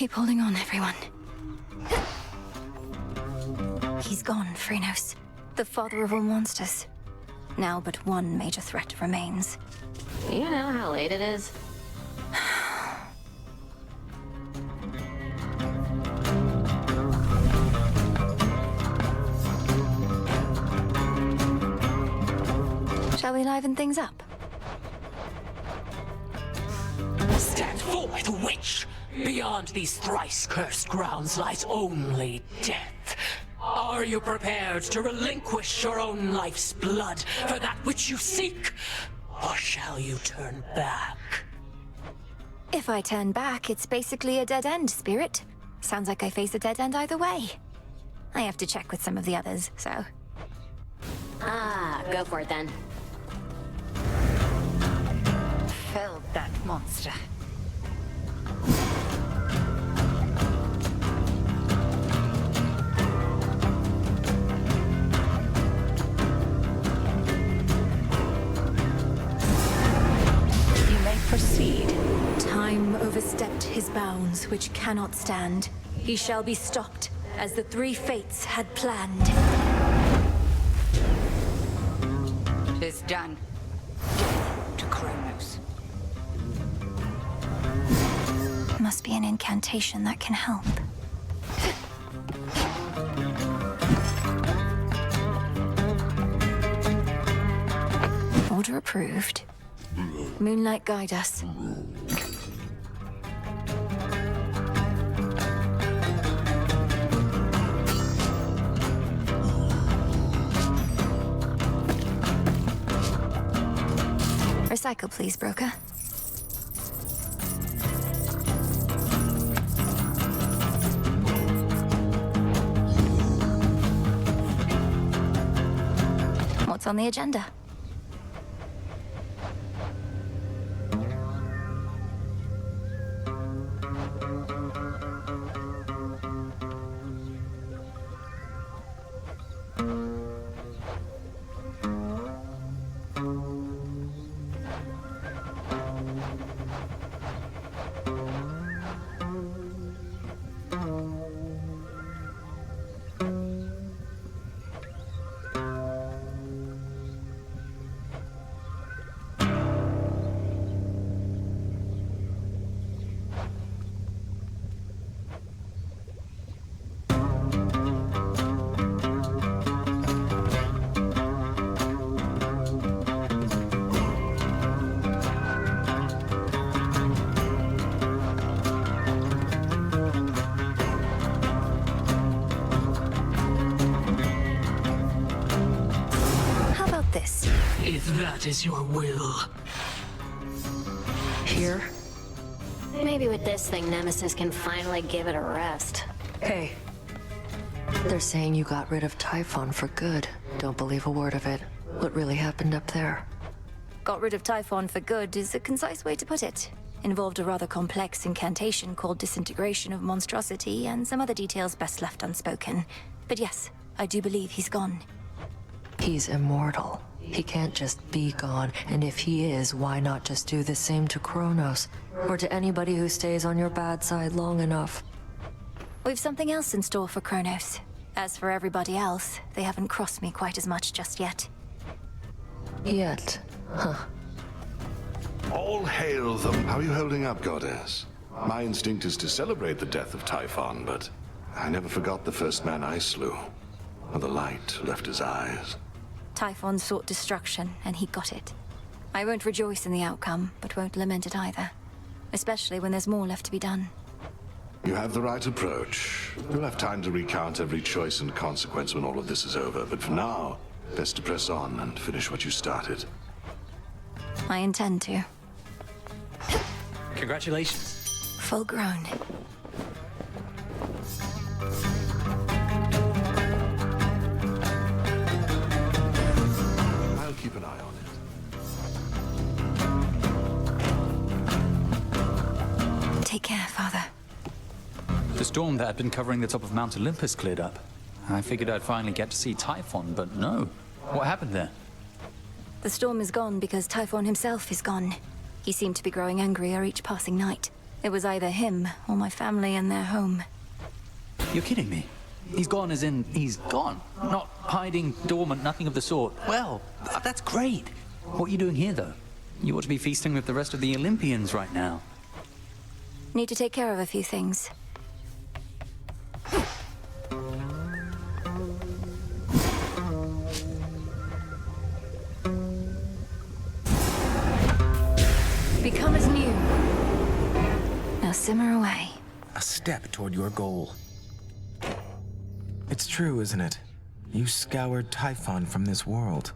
Keep holding on, everyone. He's gone, Phrenos. The father of all monsters. Now but one major threat remains. You know how late it is? Shall we liven things up? Stand forth, witch! Beyond these thrice-cursed grounds lies only death. Are you prepared to relinquish your own life's blood for that which you seek? Or shall you turn back? If I turn back, it's basically a dead end, Spirit. Sounds like I face a dead end either way. I have to check with some of the others, so... Go for it then. Felled that monster. You may proceed. Time overstepped his bounds, which cannot stand. He shall be stopped, as the three fates had planned. It's done. Death to Kronos. Must be an incantation that can help. Order approved. Moonlight, guide us. Recycle, please, broker. What's on the agenda? If that is your will. Here? Maybe with this thing, Nemesis can finally give it a rest. Hey. They're saying you got rid of Typhon for good. Don't believe a word of it. What really happened up there? Got rid of Typhon for good is a concise way to put it. Involved a rather complex incantation called Disintegration of Monstrosity, and some other details best left unspoken. But yes, I do believe he's gone. He's immortal. He can't just be gone, and if he is, why not just do the same to Kronos? Or to anybody who stays on your bad side long enough? We've something else in store for Kronos. As for everybody else, they haven't crossed me quite as much just yet. Yet, huh? All hail them. How are you holding up, Goddess? My instinct is to celebrate the death of Typhon, but I never forgot the first man I slew. Or the light left his eyes. Typhon sought destruction, and he got it. I won't rejoice in the outcome, but won't lament it either. Especially when there's more left to be done. You have the right approach. You'll have time to recount every choice and consequence when all of this is over, but for now, best to press on and finish what you started. I intend to. Congratulations. Full grown. I'll keep an eye on it. Take care, Father. The storm that had been covering the top of Mount Olympus cleared up. I figured I'd finally get to see Typhon, but no. What happened there? The storm is gone because Typhon himself is gone. He seemed to be growing angrier each passing night. It was either him or my family and their home. You're kidding me. He's gone as in he's gone. Not hiding, dormant, nothing of the sort. Well, that's great. What are you doing here, though? You ought to be feasting with the rest of the Olympians right now. Need to take care of a few things. Become as new. Now simmer away. A step toward your goal. It's true, isn't it? You scoured Typhon from this world.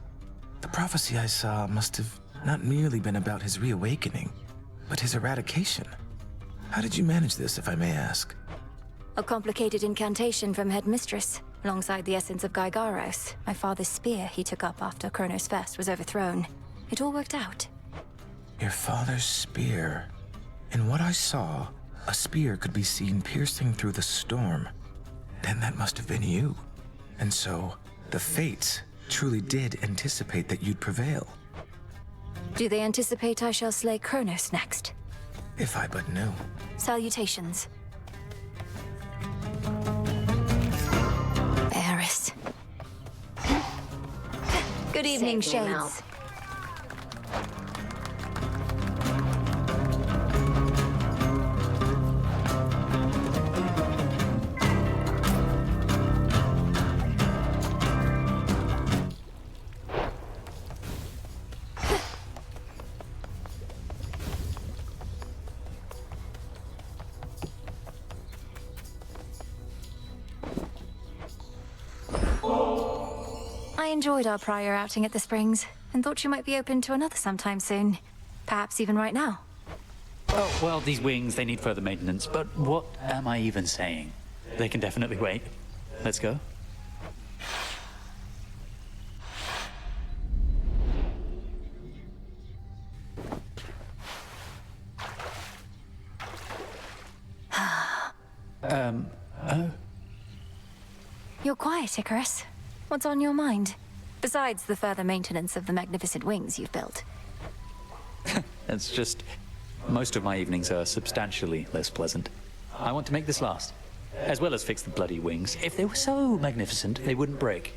The prophecy I saw must have not merely been about his reawakening, but his eradication. How did you manage this, if I may ask? A complicated incantation from Headmistress, alongside the essence of Gygaros, my father's spear he took up after Kronos Fest was overthrown. It all worked out. Your father's spear. In what I saw, a spear could be seen piercing through the storm. Then that must have been you. And so, the Fates truly did anticipate that you'd prevail. Do they anticipate I shall slay Kronos next? If I but knew. Salutations. Eris. Good evening, Save me, Mel. Shades. I enjoyed our prior outing at the Springs, and thought you might be open to another sometime soon. Perhaps even right now. Oh, well, these wings, they need further maintenance, but what am I even saying? They can definitely wait. Let's go. You're quiet, Icarus. What's on your mind? Besides the further maintenance of the magnificent wings you've built. It's just... most of my evenings are substantially less pleasant. I want to make this last. As well as fix the bloody wings. If they were so magnificent, they wouldn't break.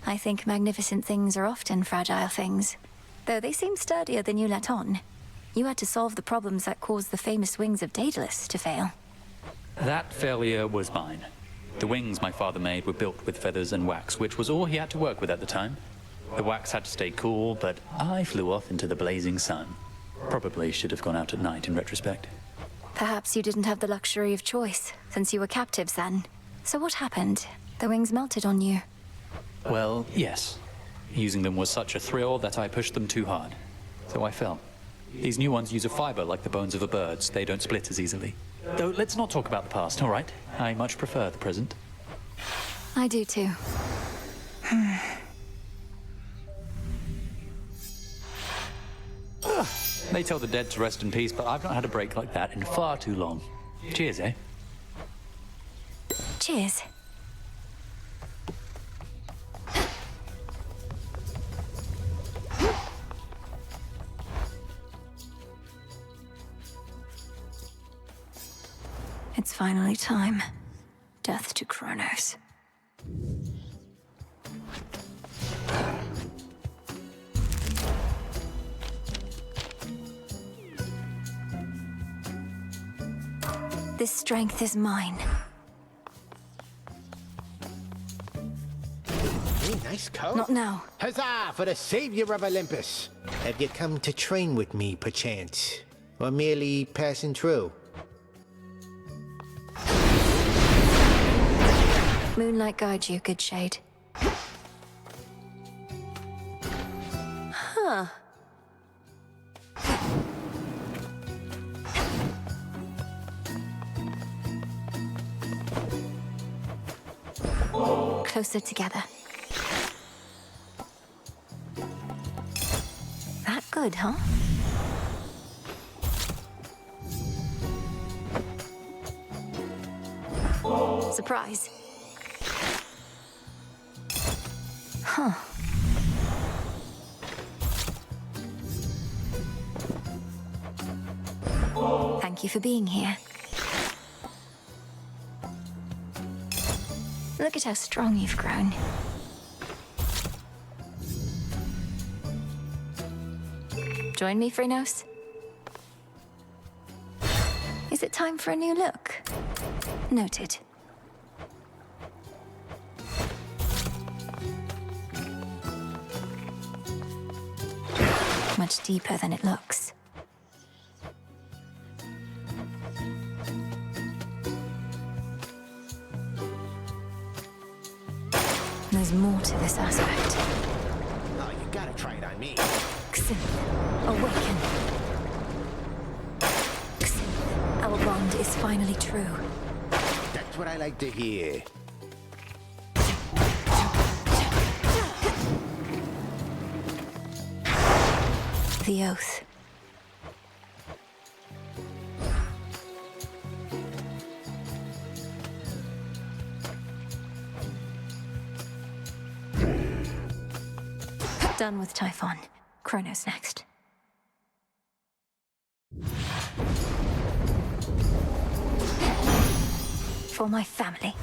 I think magnificent things are often fragile things. Though they seem sturdier than you let on. You had to solve the problems that caused the famous wings of Daedalus to fail. That failure was mine. The wings my father made were built with feathers and wax, which was all he had to work with at the time. The wax had to stay cool, but I flew off into the blazing sun. Probably should have gone out at night in retrospect. Perhaps you didn't have the luxury of choice, since you were captives then. So what happened? The wings melted on you. Well, yes. Using them was such a thrill that I pushed them too hard. So I fell. These new ones use a fiber like the bones of a bird, so they don't split as easily. Though, let's not talk about the past, all right? I much prefer the present. I do too. They tell the dead to rest in peace, but I've not had a break like that in far too long. Cheers, eh? Cheers. It's finally time. Death to Kronos. This strength is mine. Hey, nice coat. Not now. Huzzah for the savior of Olympus. Have you come to train with me, perchance? Or merely passing through? Moonlight guide you, good shade. Huh. Closer together. That good, huh? Surprise. Huh. Thank Thank you for being here. Look at how strong you've grown. Join me, Phrynos? Is it time for a new look? Noted. Much deeper than it looks. There's more to this aspect. Oh, you gotta try it on me. Xinth, awaken. Xinth, our bond is finally true. That's what I like to hear. The oath. Done with Typhon. Kronos next. For my family.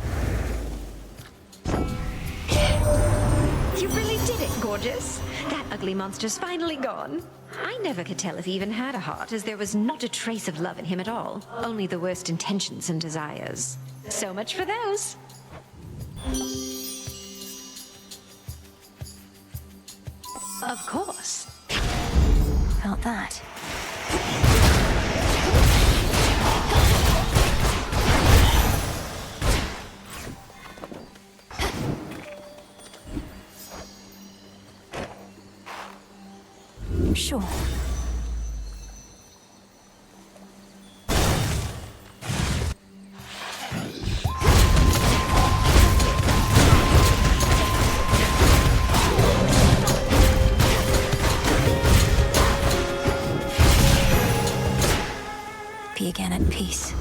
You really did it, gorgeous. That ugly monster's finally gone. I never could tell if he even had a heart, as there was not a trace of love in him at all. Only the worst intentions and desires. So much for those. Of course. Felt that. Sure. Be again at peace.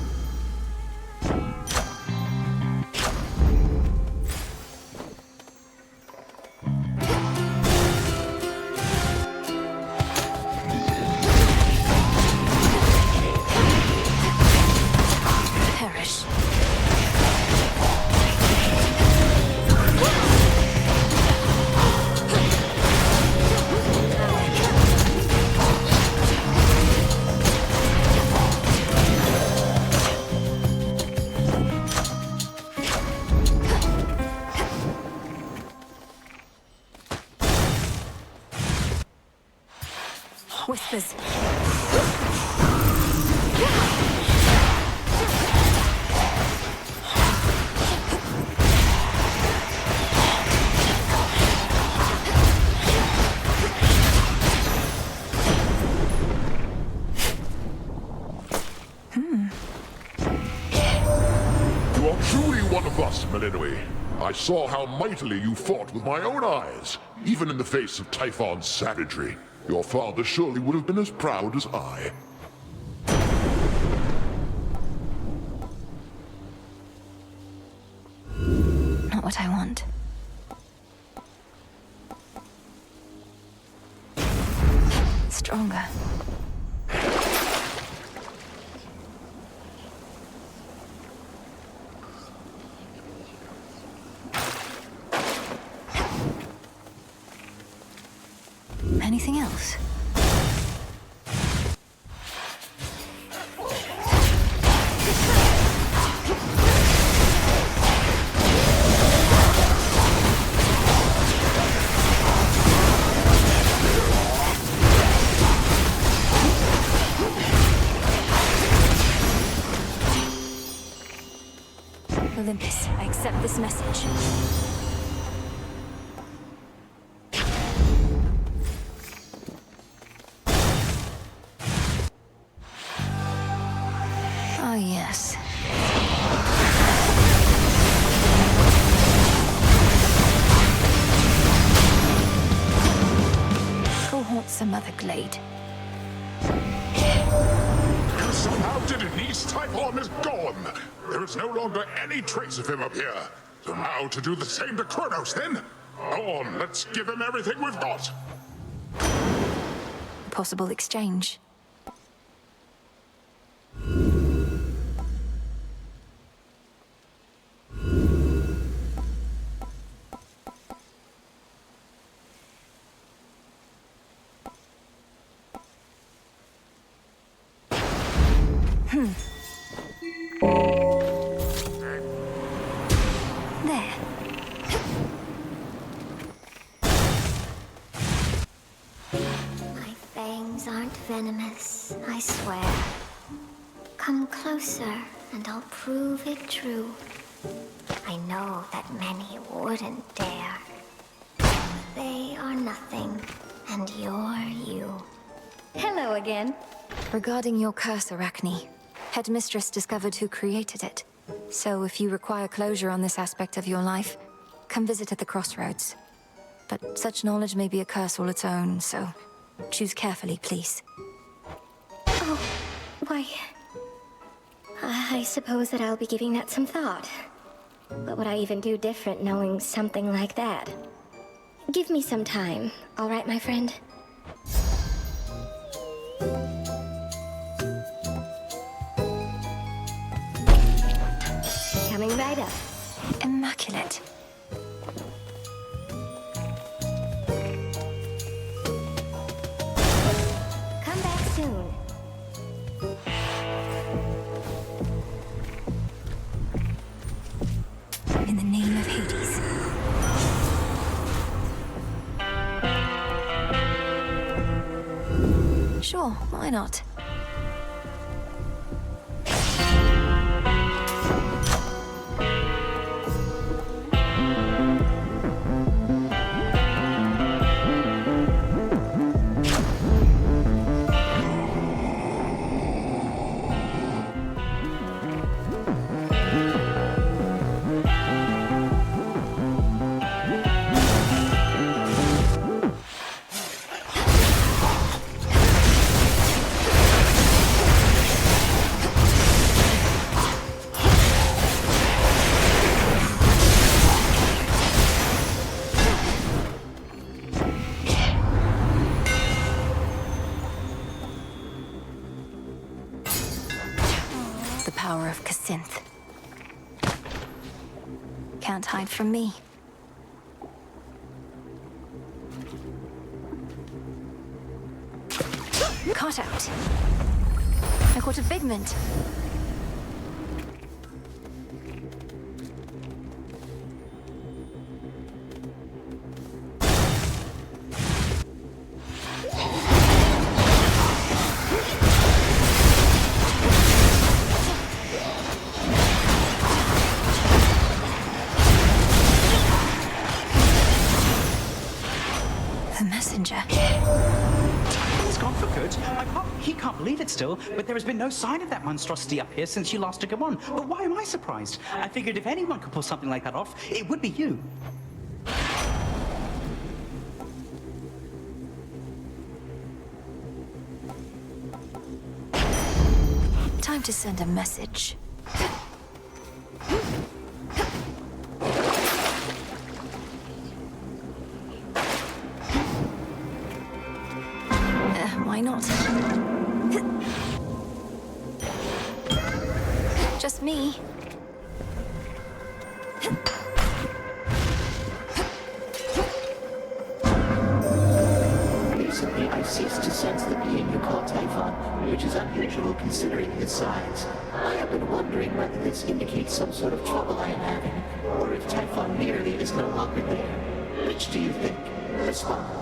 Perish. Whispers. You are truly one of us, Melinoi. I saw how mightily you fought with my own eyes, even in the face of Typhon's savagery. Your father surely would have been as proud as I. Not what I want. Stronger. Anything else? Olympus, I accept this message. Oh, yes. Go haunt some other glade. Somehow Denise Typhon is gone. There is no longer any trace of him up here. So now to do the same to Kronos, then? Go on, let's give him everything we've got. Possible exchange. There. My fangs aren't venomous, I swear. Come closer, and I'll prove it true. I know that many wouldn't dare. They are nothing, and you're you. Hello again. Regarding your curse, Arachne, Headmistress discovered who created it. So if you require closure on this aspect of your life, come visit at the crossroads. But such knowledge may be a curse all its own, so choose carefully, please. Oh, why... I suppose that I'll be giving that some thought. What would I even do different knowing something like that? Give me some time, all right, my friend? Coming right up. Immaculate. Come back soon. In the name of Hades. Sure, why not? The power of Cassynth. Can't hide from me. Caught out. I caught a figment. The messenger. He's gone for good. He can't believe it still, but there has been no sign of that monstrosity up here since you last took him on. But why am I surprised? I figured if anyone could pull something like that off, it would be you. Time to send a message. Why not? Just me. Recently, I ceased to sense the being you call Typhon, which is unusual considering his size. I have been wondering whether this indicates some sort of trouble I am having, or if Typhon merely is no longer there. Which do you think? Respond.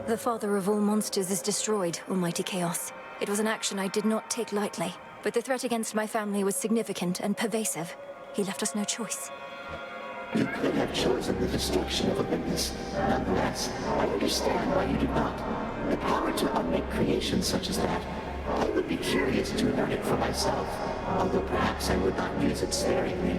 The father of all monsters is destroyed, Almighty Chaos. It was an action I did not take lightly, but the threat against my family was significant and pervasive. He left us no choice. You could have chosen the destruction of Olympus. Nonetheless, I understand why you did not. The power to unmake creations such as that, I would be curious to learn it for myself, although perhaps I would not use it sparingly.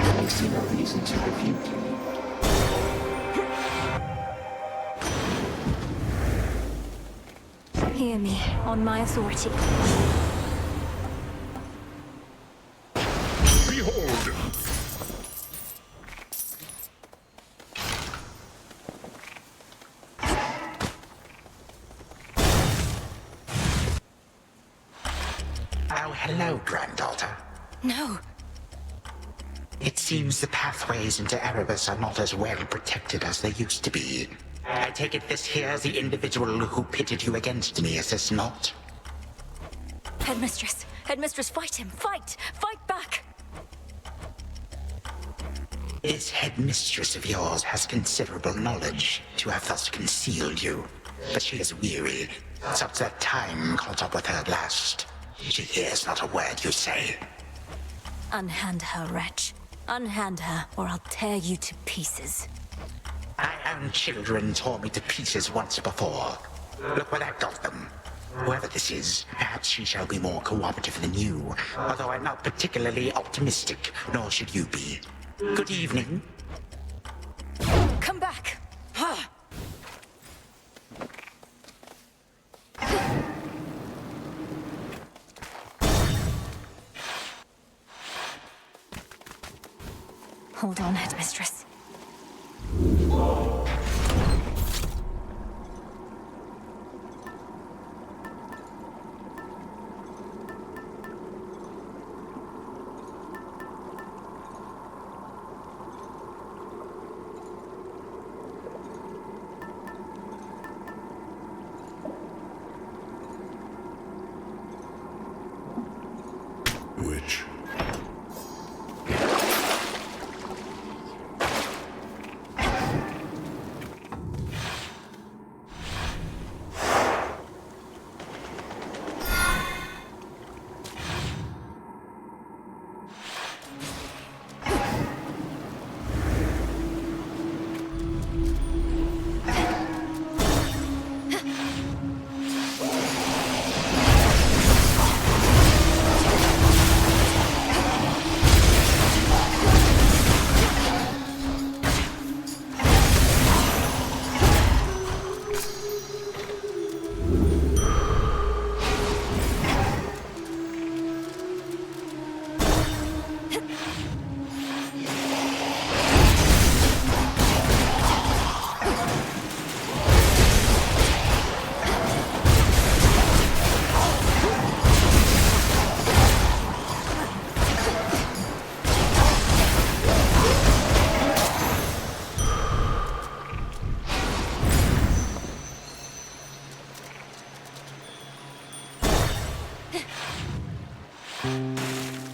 I see no reason to refute. Hear me, on my authority. Behold! Oh, hello, granddaughter. No. It seems the pathways into Erebus are not as well protected as they used to be. I take it this here's the individual who pitted you against me, is this not? Headmistress! Headmistress, fight him! Fight! Fight back! This headmistress of yours has considerable knowledge to have thus concealed you. But she is weary. Such that time caught up with her at last. She hears not a word you say. Unhand her, wretch. Unhand her, or I'll tear you to pieces. My own children tore me to pieces once before. Look where that got them. Whoever this is, perhaps she shall be more cooperative than you, although I'm not particularly optimistic, nor should you be. Good evening. Come back! Hold on, Headmistress. Which?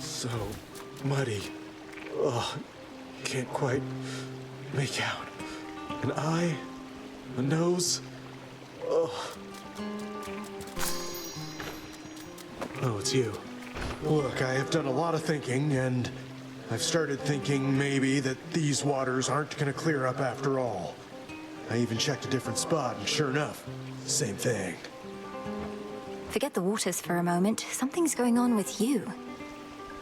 So muddy. Ugh, can't quite make out. An eye, a nose. Ugh. Oh, it's you. Look, I have done a lot of thinking, and I've started thinking maybe that these waters aren't gonna clear up after all. I even checked a different spot, and sure enough, same thing. Forget the waters for a moment. Something's going on with you.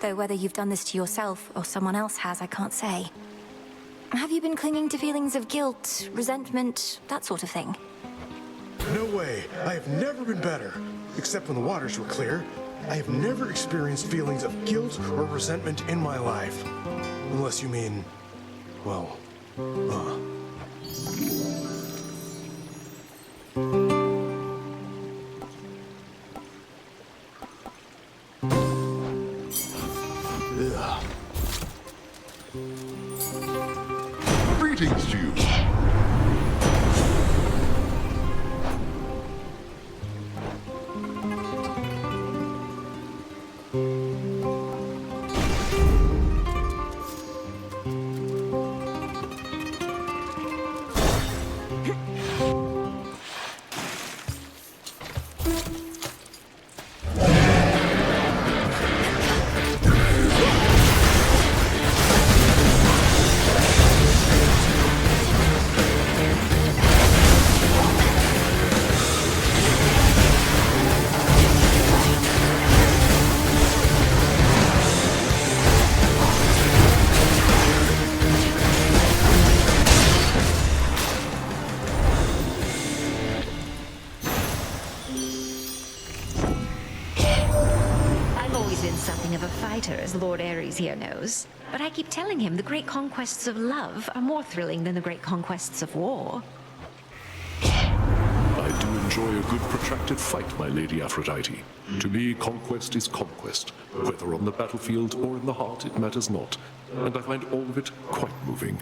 Though whether you've done this to yourself or someone else has, I can't say. Have you been clinging to feelings of guilt, resentment, that sort of thing? No way. I have never been better. Except when the waters were clear. I have never experienced feelings of guilt or resentment in my life. Unless you mean, well, Greetings to you. Something of a fighter, as Lord Ares here knows. But I keep telling him the great conquests of love are more thrilling than the great conquests of war. I do enjoy enjoy a good protracted fight, my lady Aphrodite. To me, conquest is conquest. Whether on the battlefield or in the heart, it matters not. And I find all of it quite moving.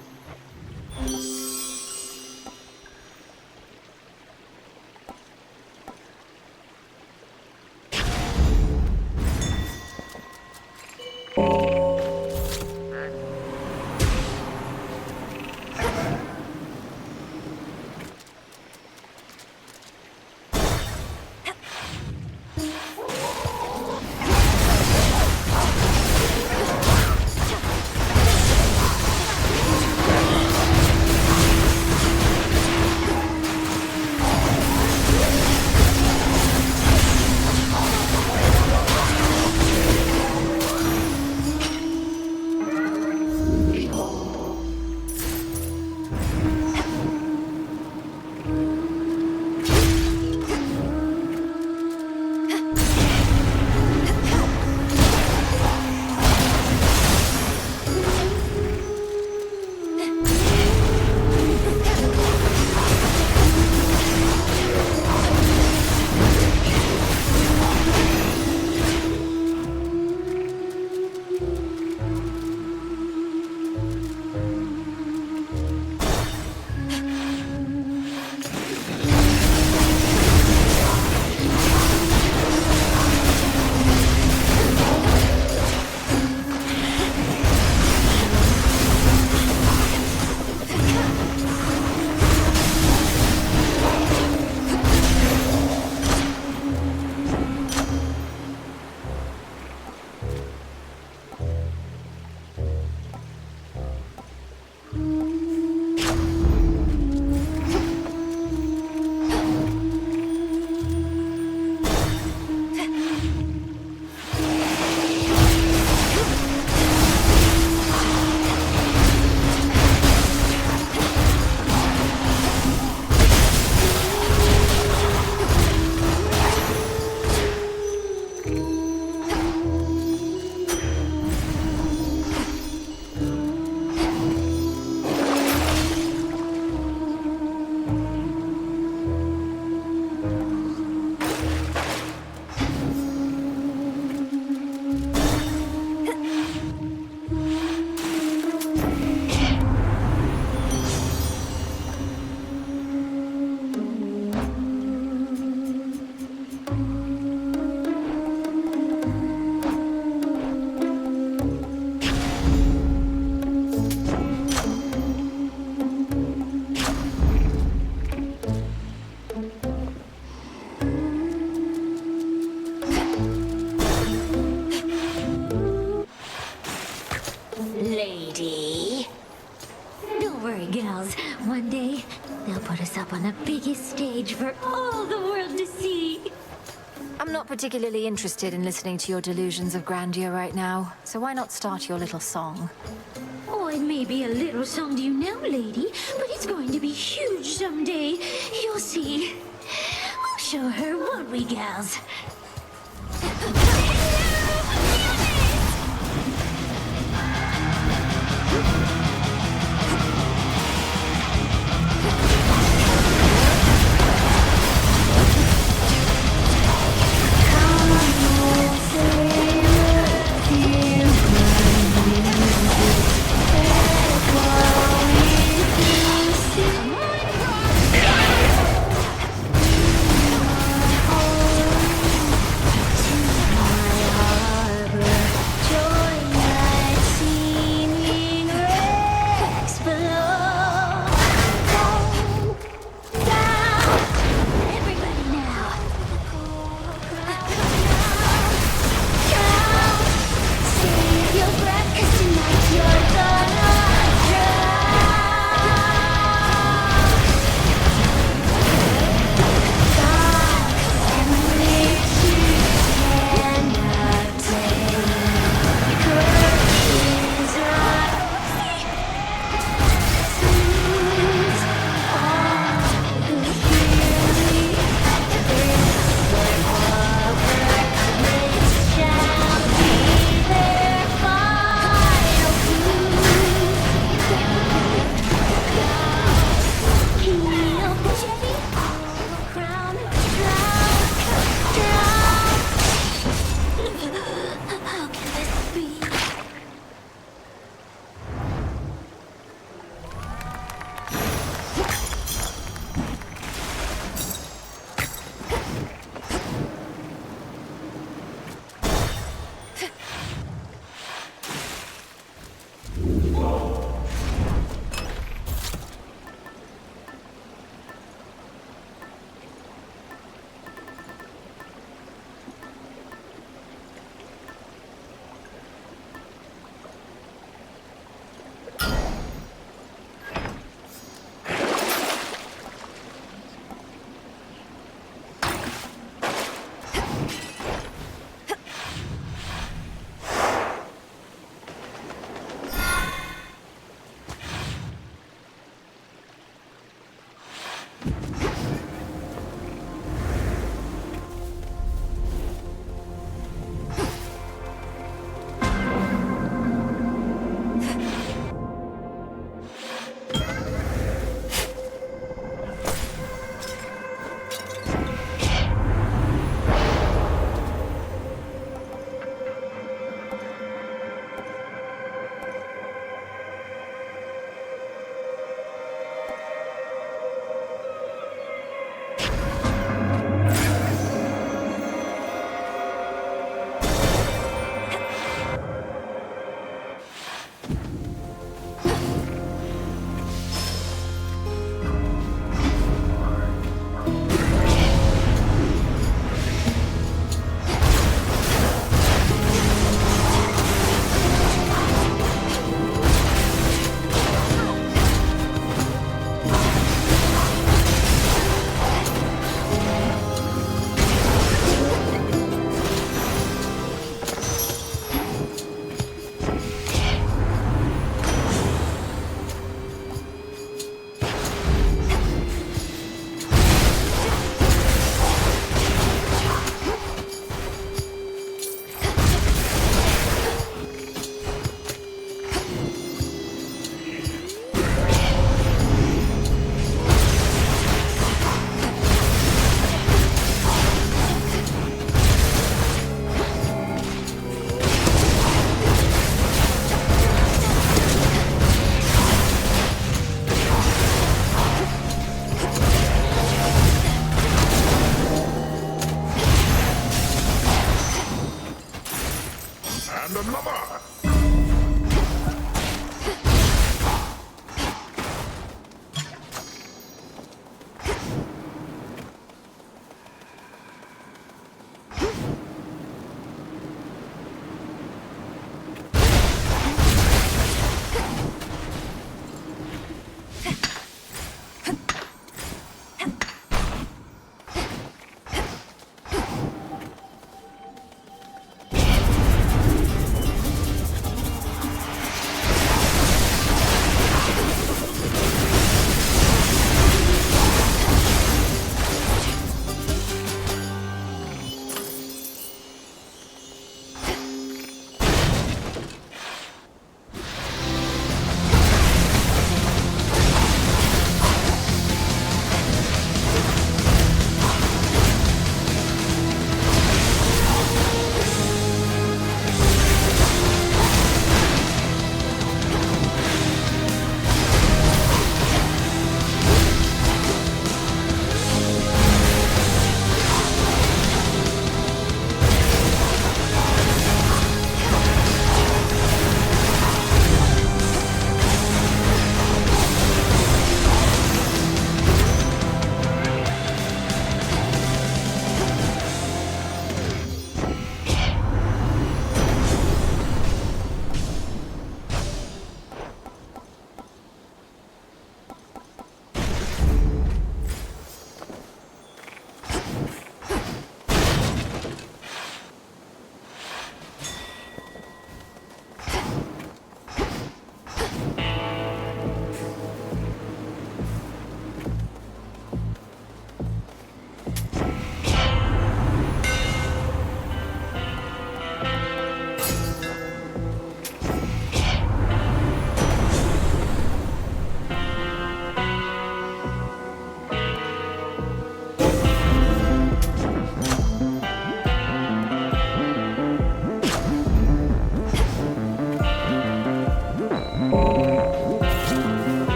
Lady. Don't worry, gals. One day, they'll put us up on the biggest stage for all the world to see. I'm not particularly interested in listening to your delusions of grandeur right now, so why not start your little song? Oh, it may be a little song to you now, lady, but it's going to be huge someday. You'll see. We'll show her, won't we, gals? And another!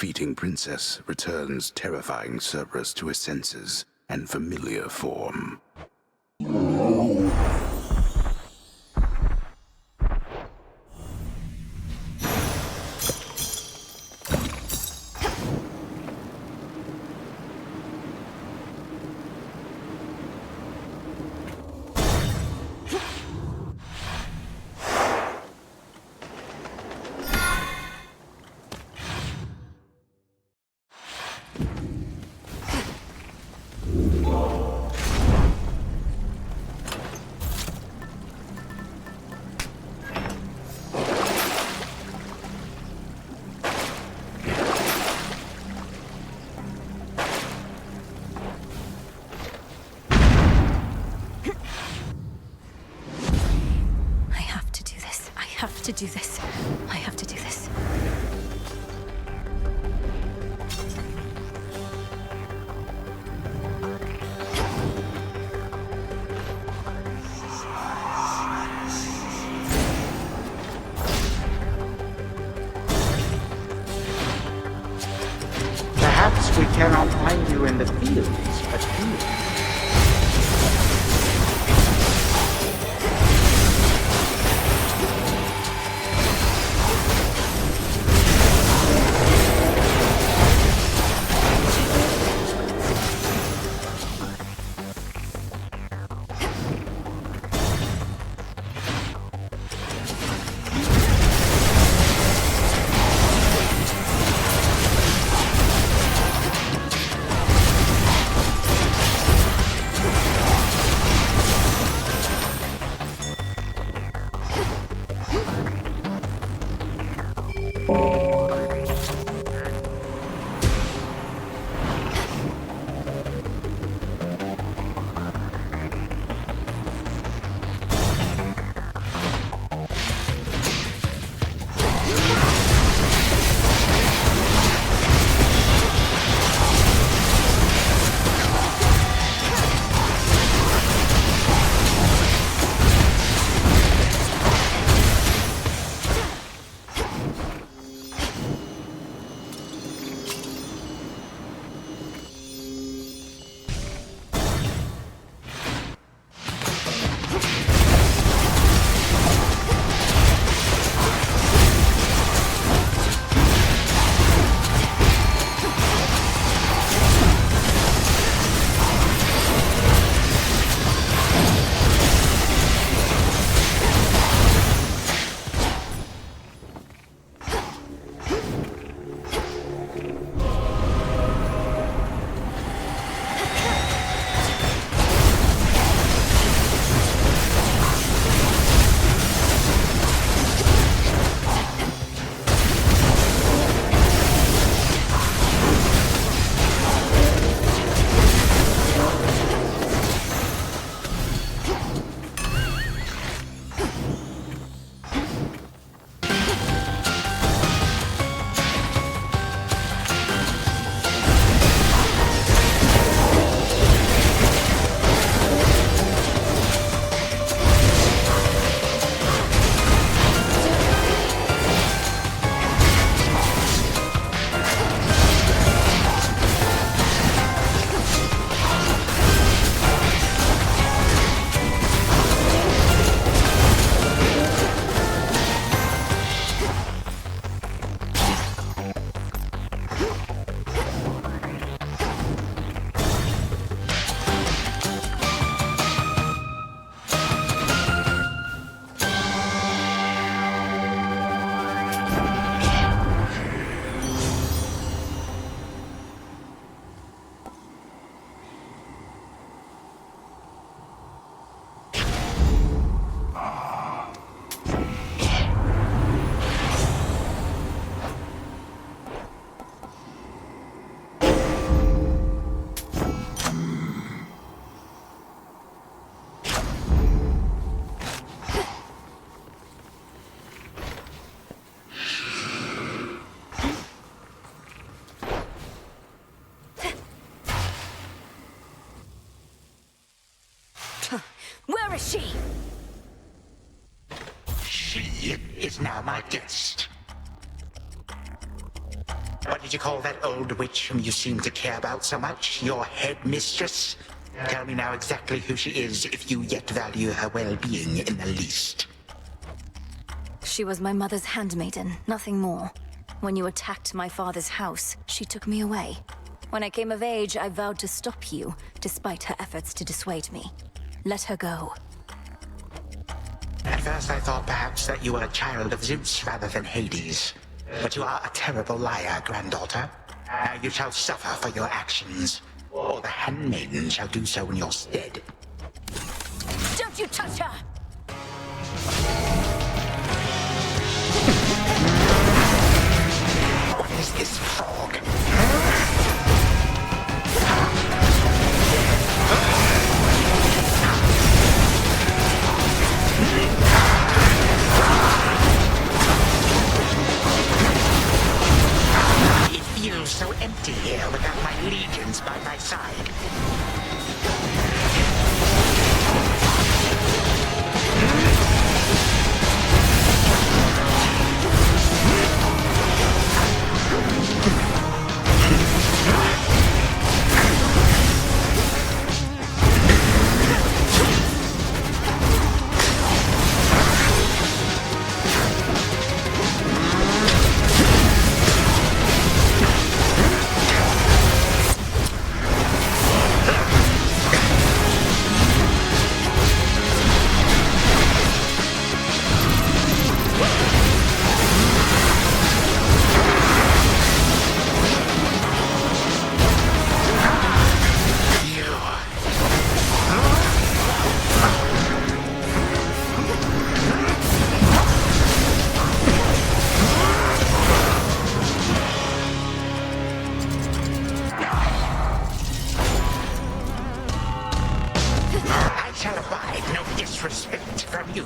defeating princess returns terrifying Cerberus to his senses and familiar form. I have to do this. I have to do this. Perhaps we cannot find you in the fields, but here. Where is she? She is now my guest. What did you call that old witch whom you seem to care about so much? Your headmistress? Tell me now exactly who she is, if you yet value her well-being in the least. She was my mother's handmaiden, nothing more. When you attacked my father's house, she took me away. When I came of age, I vowed to stop you, despite her efforts to dissuade me. Let her go. At first I thought perhaps that you were a child of Zeus rather than Hades. But you are a terrible liar, granddaughter. Now you shall suffer for your actions, or the handmaiden shall do so in your stead. Don't you touch her! What is this frog? It feels so empty here without my legions by my side. Disrespect from you.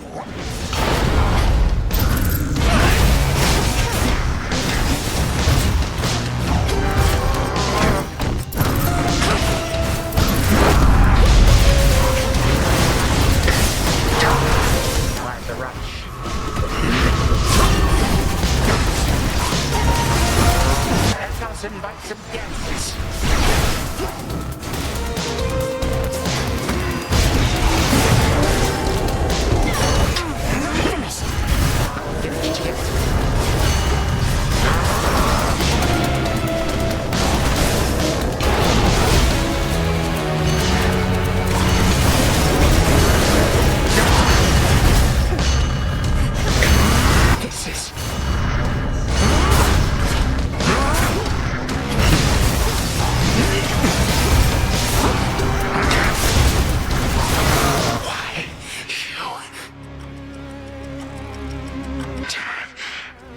Why the rush? Let us invite some guests.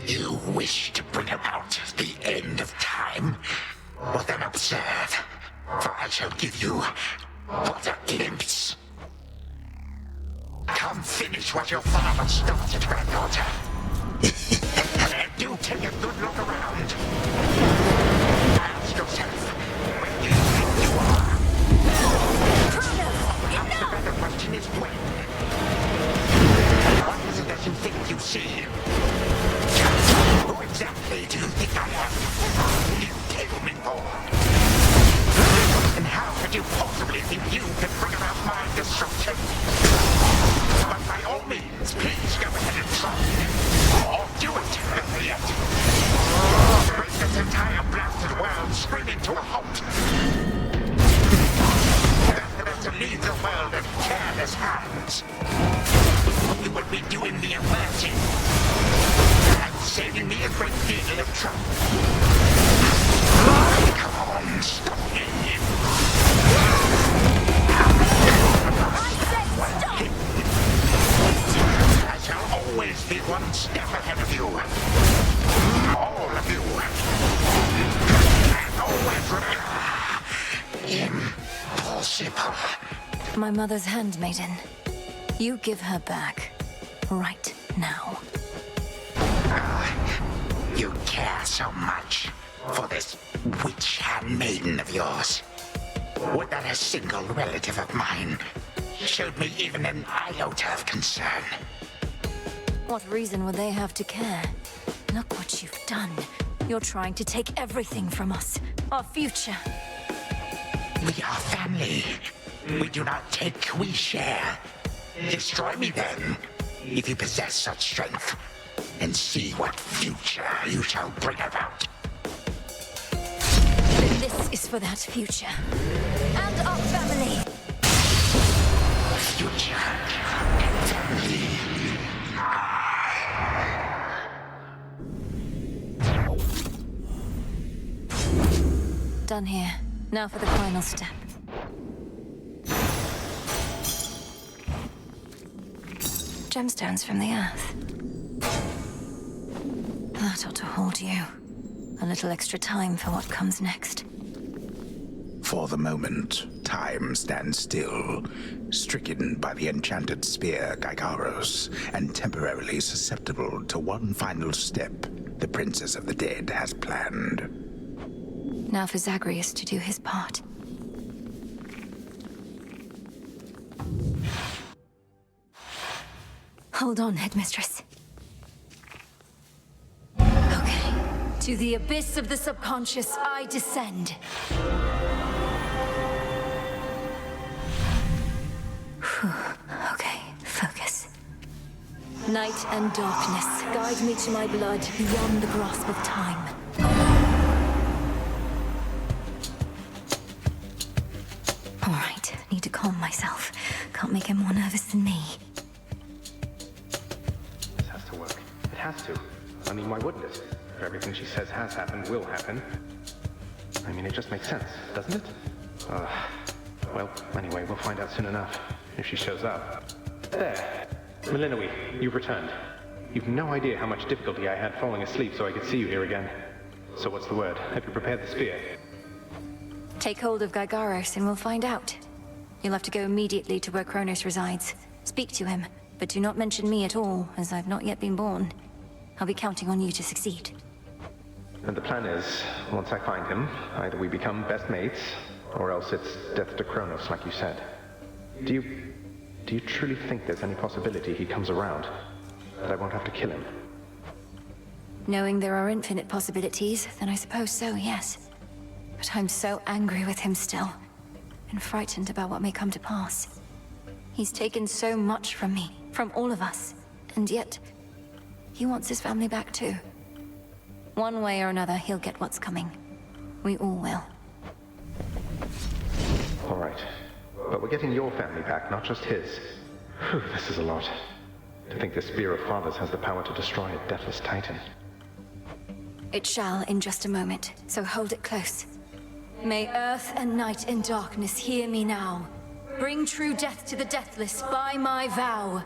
You wish to bring about the end of time? Well then observe, for I shall give you but a glimpse. Come finish what your father started, granddaughter. And do take a good look around. Ask yourself, where do you think you are? Perhaps the better question is when. What is it that you think you see? Who exactly do you think I am? You table me for? And how could you possibly think you can bring about my destruction? But by all means, please go ahead and try. Or do it, better yet. Bring this entire blasted world screaming to a halt. Better to leave the world in careless hands. You would be doing me a mercy. Saving me a great deal of trouble. Come on, stop me. I shall always be one step ahead of you. All of you. And always remember, impossible. My mother's handmaiden. You give her back. Right now. You care so much for this witch handmaiden of yours. Would that a single relative of mine showed me even an iota of concern? What reason would they have to care? Look what you've done. You're trying to take everything from us. Our future. We are family. We do not take, we share. Destroy me then, if you possess such strength, and see what future you shall bring about. Then this is for that future. And our family. Future. Family. Done here. Now for the final step. Gemstones from the earth. That ought to hold you. A little extra time for what comes next. For the moment, time stands still, stricken by the enchanted spear Gygaros, and temporarily susceptible to one final step the Princess of the Dead has planned. Now for Zagreus to do his part. Hold on, Headmistress. Okay. To the abyss of the subconscious, I descend. Okay, focus. Night and darkness, guide me to my blood beyond the grasp of time. All right, need to calm myself. Can't make him more nervous than me. This has to work. It has to. I mean, why wouldn't it? If everything she says has happened, will happen. I mean, it just makes sense, doesn't it? Well, anyway, we'll find out soon enough, if she shows up. There. Melinoe, you've returned. You've no idea how much difficulty I had falling asleep so I could see you here again. So what's the word? Have you prepared the spear? Take hold of Gygaros and we'll find out. You'll have to go immediately to where Kronos resides. Speak to him, but do not mention me at all, as I've not yet been born. I'll be counting on you to succeed. And the plan is, once I find him, either we become best mates, or else it's death to Kronos, like you said. Do you truly think there's any possibility he comes around? That I won't have to kill him? Knowing there are infinite possibilities, then I suppose so, yes. But I'm so angry with him still, and frightened about what may come to pass. He's taken so much from me, from all of us, and yet, he wants his family back too. One way or another, he'll get what's coming. We all will. All right. But we're getting your family back, not just his. Whew, this is a lot. To think the Spear of Fathers has the power to destroy a deathless titan. It shall in just a moment, so hold it close. May earth and night and darkness hear me now. Bring true death to the deathless by my vow.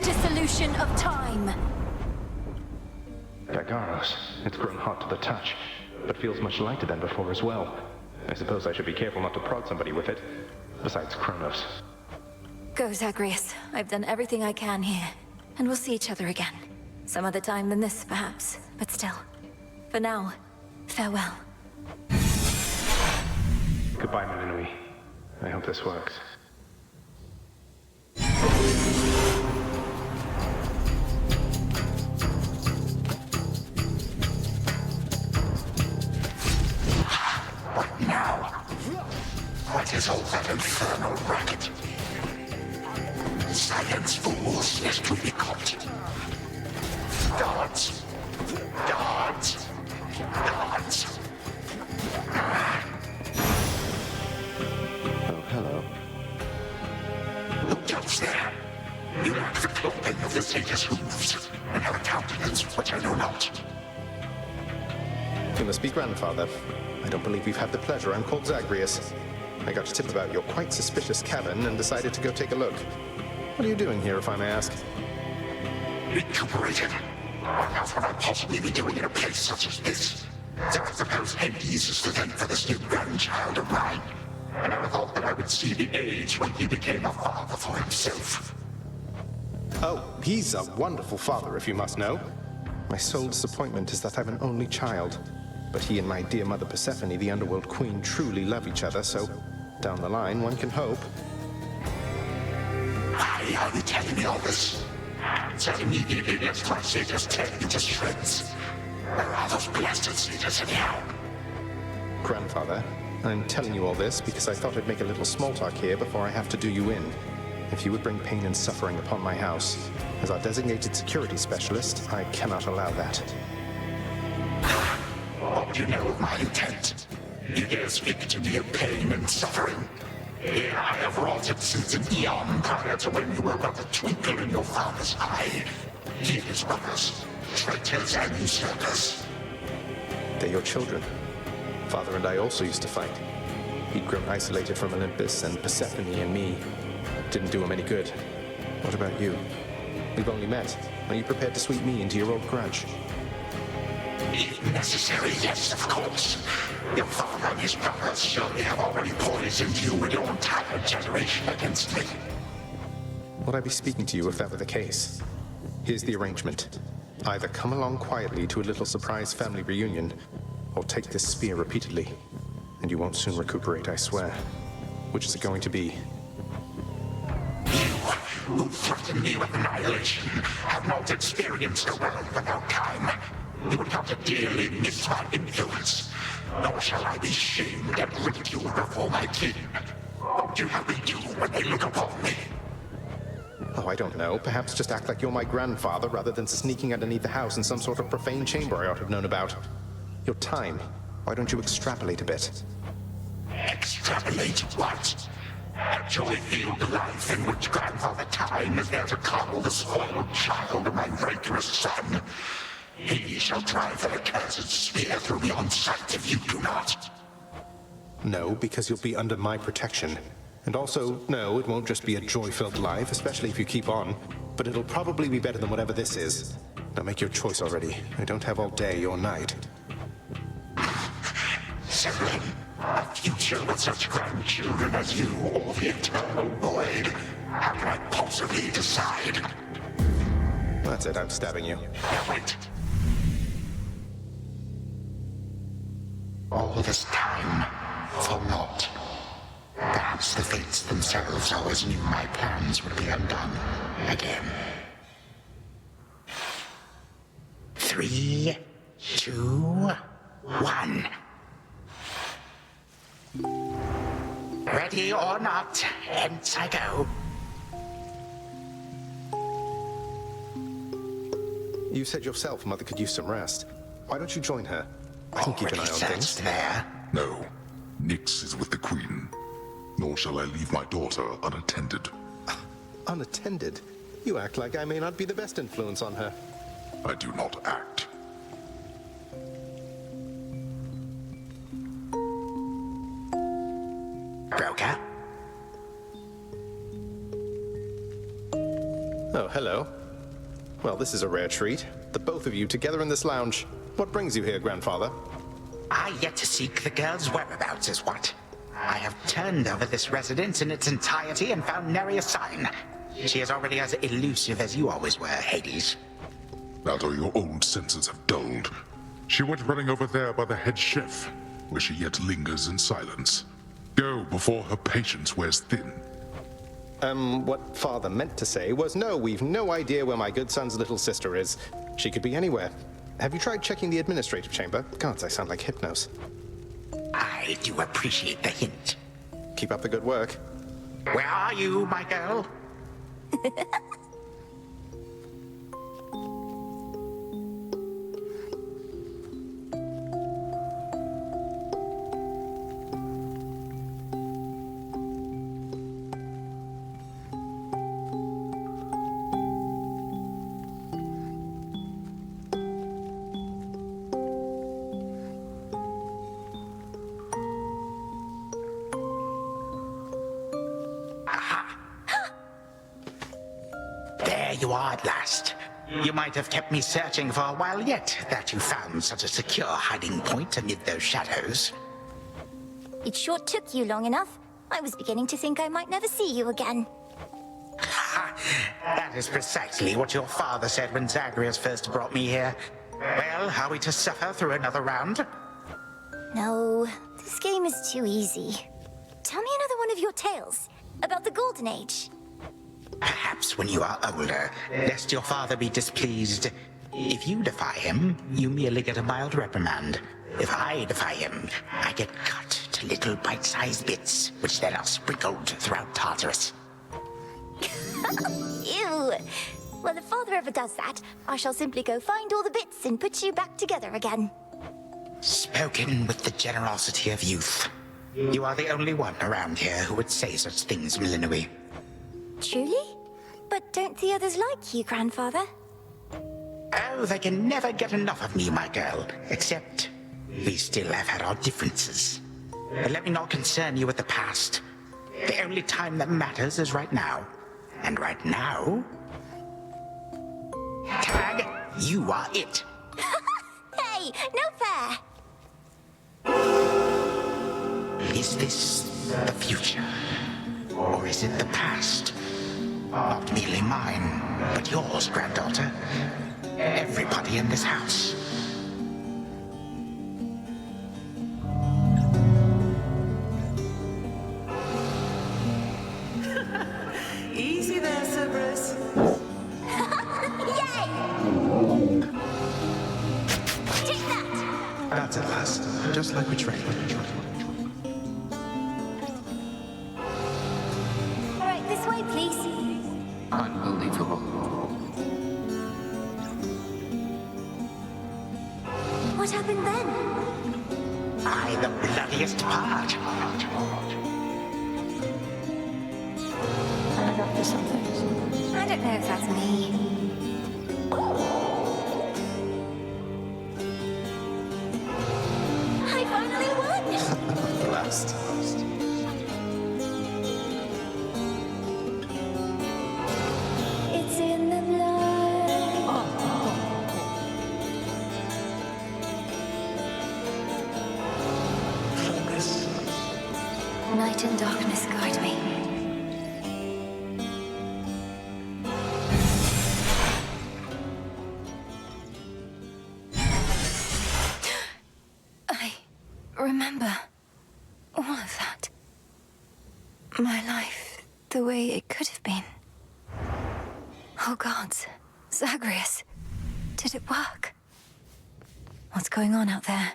Dissolution of time. Gygaros, it's grown hot to the touch, but feels much lighter than before as well. I suppose I should be careful not to prod somebody with it. Besides Kronos. Go, Zagreus. I've done everything I can here. And we'll see each other again. Some other time than this, perhaps. But still. For now, farewell. Goodbye, Melinoe. I hope this works. What now? What is all that infernal racket? Silence, fools, lest you be caught. Guards! Guards! Guards! Oh, hello. Look else there. You lack the clothing of the satyrs' hooves, and have a countenance which I know not. You must be grandfather. I don't believe we've had the pleasure. I'm called Zagreus. I got a tip about your quite suspicious cabin and decided to go take a look. What are you doing here, if I may ask? Recuperated. What else would I possibly be doing in a place such as this? So I suppose Hades is to thank for this new grandchild of mine. I never thought that I would see the age when he became a father for himself. Oh, he's a wonderful father, if you must know. My sole disappointment is that I've an only child. But he and my dear mother Persephone, the Underworld Queen, truly love each other, so down the line, one can hope. Why are you telling me all this? So immediately lets my satyrs tear me to shreds. Where are those blasted leaders anyhow? Grandfather, I'm telling you all this because I thought I'd make a little small talk here before I have to do you in. If you would bring pain and suffering upon my house, as our designated security specialist, I cannot allow that. What do you know of my intent? You dare speak to me of pain and suffering? Here I have wrought it since an eon prior to when you were but a twinkle in your father's eye. He and his brothers, traitors and usurpers. They're your children. Father and I also used to fight. He'd grown isolated from Olympus, and Persephone and me didn't do him any good. What about you? We've only met. Are you prepared to sweep me into your old grudge? If necessary, yes, of course. Your father and his brothers surely have already poisoned you and your entire generation against me. Would I be speaking to you if that were the case? Here's the arrangement. Either come along quietly to a little surprise family reunion, or take this spear repeatedly, and you won't soon recuperate, I swear. Which is it going to be? You, who threaten me with annihilation, have not experienced a world without time. You would have to dearly miss my influence, nor shall I be shamed and ridiculed before my kin. What do you have me do when they look upon me? Oh, I don't know. Perhaps just act like you're my grandfather rather than sneaking underneath the house in some sort of profane chamber I ought to have known about. Your time. Why don't you extrapolate a bit? Extrapolate what? Actually feel the life in which Grandfather Time is there to coddle the spoiled child of my rancorous son. He shall drive the accursed spear through me on sight if you do not. No, because you'll be under my protection. And also, no, it won't just be a joy-filled life, especially if you keep on. But it'll probably be better than whatever this is. Now make your choice already. I don't have all day or night. Sibling, a future with such grandchildren as you or the eternal void. How can I possibly decide? That's it, I'm stabbing you. Wait. All this time, for naught. Perhaps the fates themselves always knew my plans would be undone again. 3, 2, 1. Ready or not, hence I go. You said yourself Mother could use some rest. Why don't you join her? I can keep an eye on things. There. No. Nyx is with the Queen. Nor shall I leave my daughter unattended. Unattended? You act like I may not be the best influence on her. I do not act. Broker? Oh, hello. Well, this is a rare treat. The both of you together in this lounge. What brings you here, Grandfather? I yet to seek the girl's whereabouts is what. I have turned over this residence in its entirety and found nary a sign. She is already as elusive as you always were, Hades. That or your old senses have dulled. She went running over there by the head chef, where she yet lingers in silence. Go before her patience wears thin. What Father meant to say was, no, we've no idea where my good son's little sister is. She could be anywhere. Have you tried checking the administrative chamber? Gods, I sound like Hypnos. I do appreciate the hint. Keep up the good work. Where are you, my girl? There you are at last. You might have kept me searching for a while yet, that you found such a secure hiding point amid those shadows. It sure took you long enough. I was beginning to think I might never see you again. That is precisely what your father said when Zagreus first brought me here. Well, are we to suffer through another round? No, this game is too easy. Tell me another one of your tales about the Golden Age. Perhaps when you are older, lest your father be displeased. If you defy him, you merely get a mild reprimand. If I defy him, I get cut to little bite-sized bits, which then are sprinkled throughout Tartarus. Ew! Well, if Father ever does that, I shall simply go find all the bits and put you back together again. Spoken with the generosity of youth. You are the only one around here who would say such things, Millennium. Truly? But don't the others like you, Grandfather? Oh, they can never get enough of me, my girl. Except, we still have had our differences. But let me not concern you with the past. The only time that matters is right now. And right now... Tag, you are it. Hey, no fair! Is this the future? Or is it the past? Not merely mine, but yours, granddaughter. Everybody in this house. Easy there, Cerberus. Yay! Take that! That's at last. Just like we trained. Alright, this way, please. Unbelievable. What happened then? I, the bloodiest part. I'm up to something. I don't know if that's me. I finally won! Last. It's in the blood. Focus. Night and darkness guide me. I remember all of that. My life, the way it could have been. Oh gods, Zagreus, did it work? What's going on out there?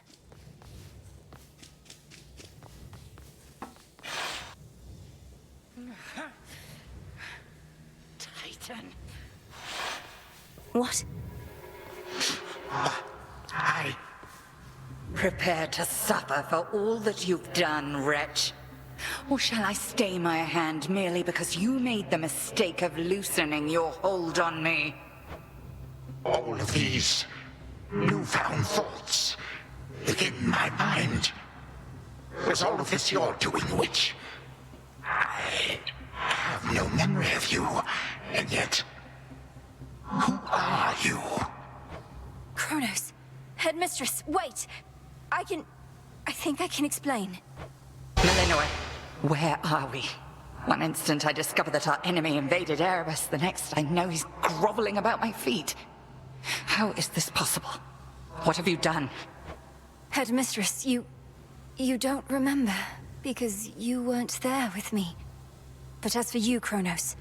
Titan. What? Prepare to suffer for all that you've done, wretch. Or shall I stay my hand merely because you made the mistake of loosening your hold on me? All of these newfound thoughts within my mind. Was all of this your doing, witch? I have no memory of you, and yet... Who are you? Kronos, headmistress, wait! I think I can explain. Millennium, where are we? One instant I discover that our enemy invaded Erebus, the next I know he's groveling about my feet. How is this possible? What have you done? Headmistress, you don't remember, because you weren't there with me. But as for you, Kronos,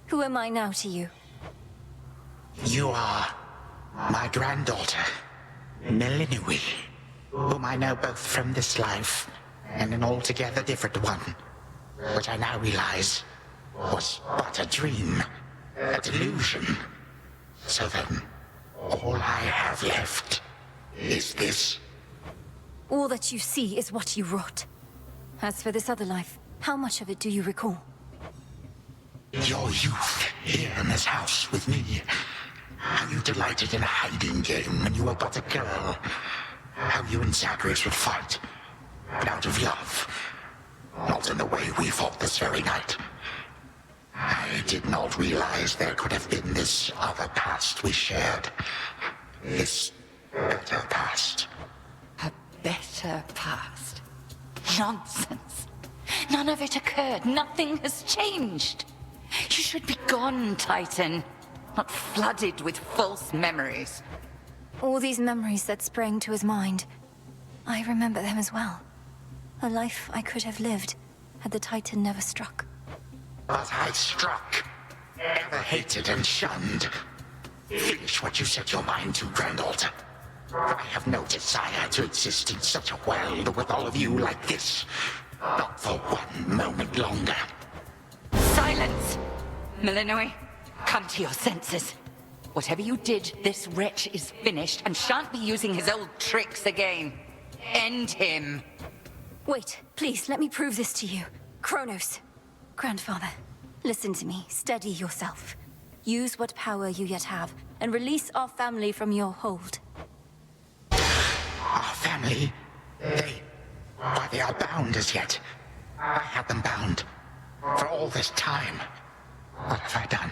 who am I now to you? You are my granddaughter, Millennium, whom I know both from this life and an altogether different one, which I now realize was but a dream, a delusion. So then, all I have left is this. All that you see is what you wrought. As for this other life, how much of it do you recall? Your youth here in this house with me. How you delighted in a hiding game when you were but a girl. How you and Zagreus would fight, but out of love. Not in the way we fought this very night. I did not realize there could have been this other past we shared. This better past. A better past? Nonsense. None of it occurred. Nothing has changed. You should be gone, Titan. Not flooded with false memories. All these memories that sprang to his mind, I remember them as well. A life I could have lived had the Titan never struck. But I struck. Ever hated and shunned. Finish what you set your mind to, Grand Altar. I have no desire to exist in such a world with all of you like this. Not for one moment longer. Silence! Malinois, come to your senses. Whatever you did, this wretch is finished and shan't be using his old tricks again. End him. Wait, please, let me prove this to you. Kronos. Grandfather, listen to me. Steady yourself. Use what power you yet have, and release our family from your hold. Our family? They are bound as yet. I had them bound. For all this time. What have I done?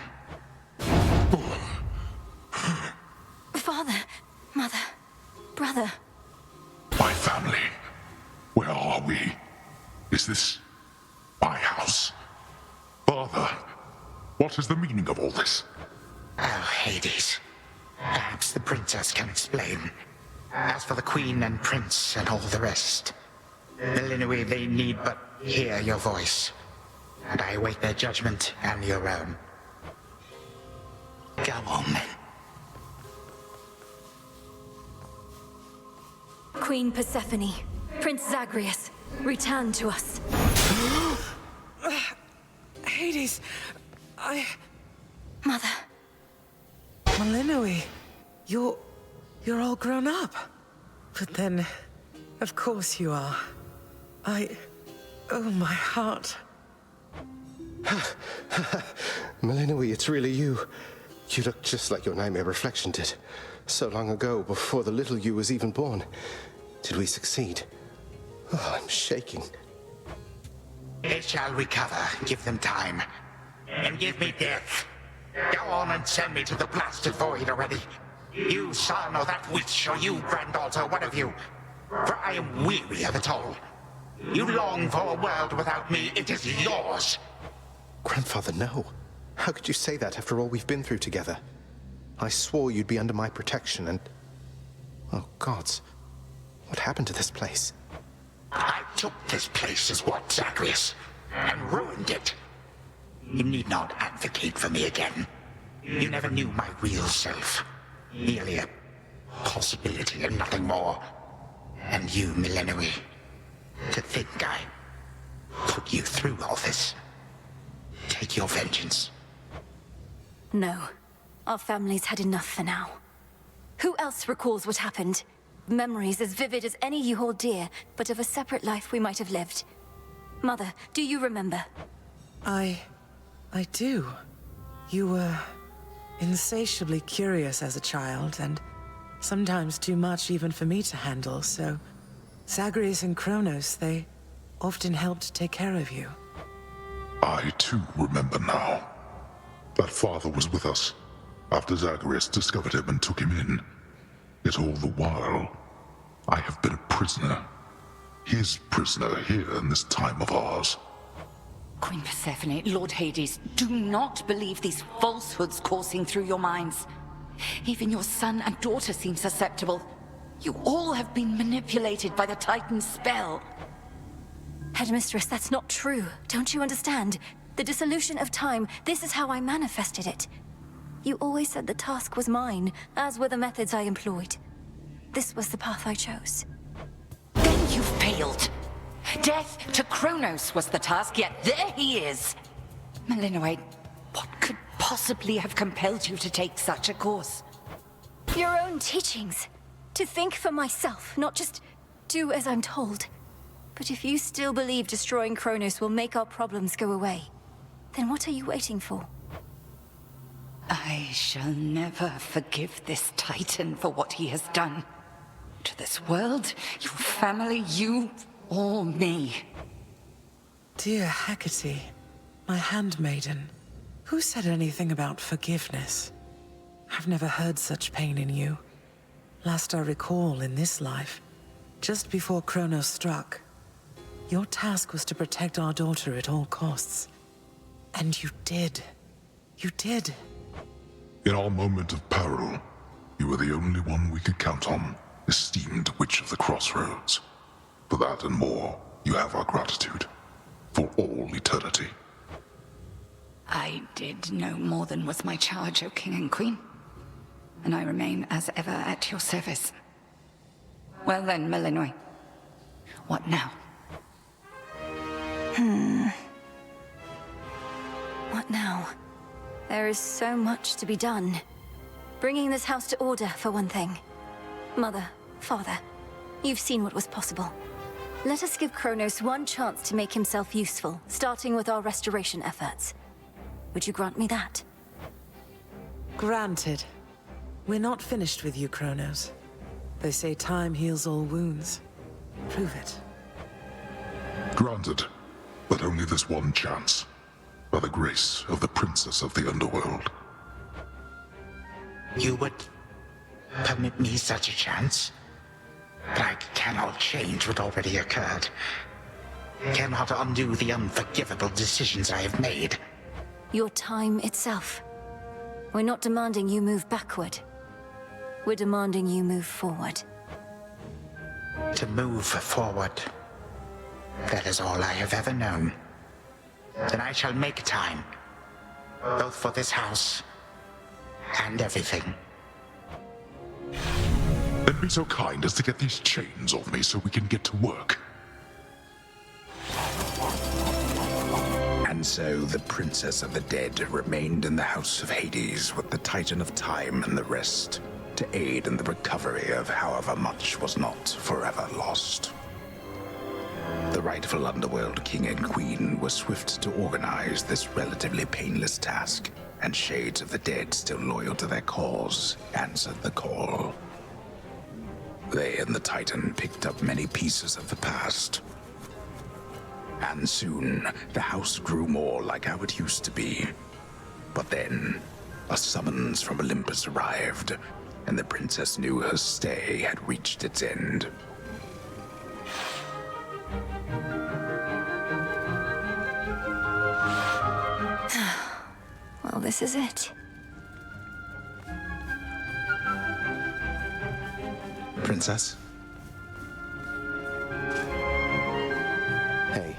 Father, mother, brother. My family. Where are we? Is this my house? Father, what is the meaning of all this? Oh, Hades. Perhaps the princess can explain. As for the queen and prince and all the rest, Malinois, they need but hear your voice. And I await their judgment and your own. Go on, then. Queen Persephone, Prince Zagreus, return to us. Hades, Mother. Malinois, you're all grown up. But then, of course you are. Oh, my heart. Malinois, it's really you. You look just like your nightmare reflection did. So long ago, before the little you was even born. Did we succeed? Oh, I'm shaking. They shall recover. Give them time. And give me death. Go on and send me to the blasted void already. You, son, or that witch, or you, Grand Altar, one of you. For I am weary of it all. You long for a world without me. It is yours. Grandfather, no. How could you say that after all we've been through together? I swore you'd be under my protection and... Oh, gods. What happened to this place? I took this place as what, Zagreus? And ruined it. You need not advocate for me again. You never knew my real self. Merely a possibility and nothing more. And you, Malinois. To think I put you through all this. Take your vengeance. No. Our family's had enough for now. Who else recalls what happened? Memories as vivid as any you hold dear, but of a separate life we might have lived. Mother, do you remember? I do. You were insatiably curious as a child, and sometimes too much even for me to handle, so Zagreus and Kronos, they often helped take care of you. I too remember now. That father was with us after Zagreus discovered him and took him in. Yet all the while, I have been a prisoner. His prisoner here in this time of ours. Queen Persephone, Lord Hades, do not believe these falsehoods coursing through your minds. Even your son and daughter seem susceptible. You all have been manipulated by the Titan's spell. Headmistress, that's not true. Don't you understand? The dissolution of time, this is how I manifested it. You always said the task was mine, as were the methods I employed. This was the path I chose. Then you failed. Death to Kronos was the task, yet there he is. Malinois, what could possibly have compelled you to take such a course? Your own teachings. To think for myself, not just do as I'm told. But if you still believe destroying Kronos will make our problems go away, then what are you waiting for? I shall never forgive this Titan for what he has done. To this world, your family, you, or me. Dear Hecate, my handmaiden, who said anything about forgiveness? I've never heard such pain in you. Last I recall in this life, just before Kronos struck, your task was to protect our daughter at all costs. And you did. You did. In our moment of peril, you were the only one we could count on, esteemed Witch of the Crossroads. For that and more, you have our gratitude. For all eternity. I did no more than was my charge, O King and Queen. and I remain as ever at your service. Well then, Malinois. What now? What now? There is so much to be done. Bringing this house to order, for one thing. Mother, father, you've seen what was possible. Let us give Kronos one chance to make himself useful, starting with our restoration efforts. Would you grant me that? Granted. We're not finished with you, Kronos. They say time heals all wounds. Prove it. Granted, but only this one chance. By the grace of the Princess of the Underworld. You would permit me such a chance? But I cannot change what already occurred. Cannot undo the unforgivable decisions I have made. Your time itself. We're not demanding you move backward. We're demanding you move forward. To move forward. That is all I have ever known. Then I shall make time. Both for this house and everything. Then be so kind as to get these chains off me so we can get to work. And so the Princess of the Dead remained in the House of Hades with the Titan of Time and the rest, to aid in the recovery of however much was not forever lost. The rightful Underworld King and Queen were swift to organize this relatively painless task, and shades of the dead still loyal to their cause answered the call. They and the Titan picked up many pieces of the past. And soon, the house grew more like how it used to be. But then, a summons from Olympus arrived, and the princess knew her stay had reached its end. Well, this is it. Princess? Hey.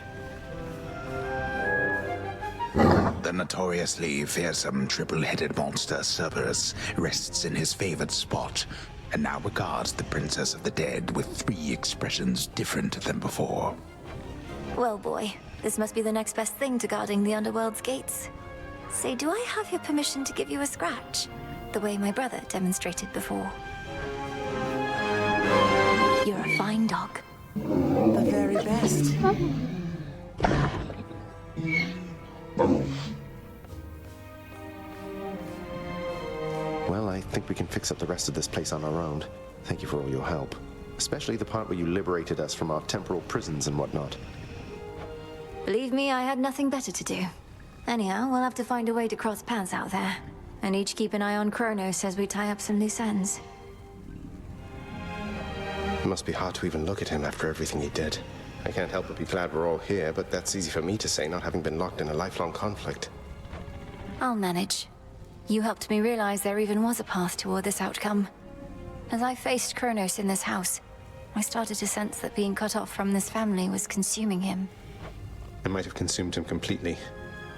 The notoriously fearsome triple-headed monster Cerberus rests in his favored spot, and now regards the Princess of the Dead with 3 expressions different than before. Well, boy, this must be the next best thing to guarding the Underworld's gates. Say, do I have your permission to give you a scratch? The way my brother demonstrated before. You're a fine dog. The very best. Well, I think we can fix up the rest of this place on our own. Thank you for all your help. Especially the part where you liberated us from our temporal prisons and whatnot. Believe me, I had nothing better to do. Anyhow, we'll have to find a way to cross paths out there. And each keep an eye on Kronos as we tie up some loose ends. It must be hard to even look at him after everything he did. I can't help but be glad we're all here, but that's easy for me to say, not having been locked in a lifelong conflict. I'll manage. You helped me realize there even was a path toward this outcome. As I faced Kronos in this house, I started to sense that being cut off from this family was consuming him. It might have consumed him completely.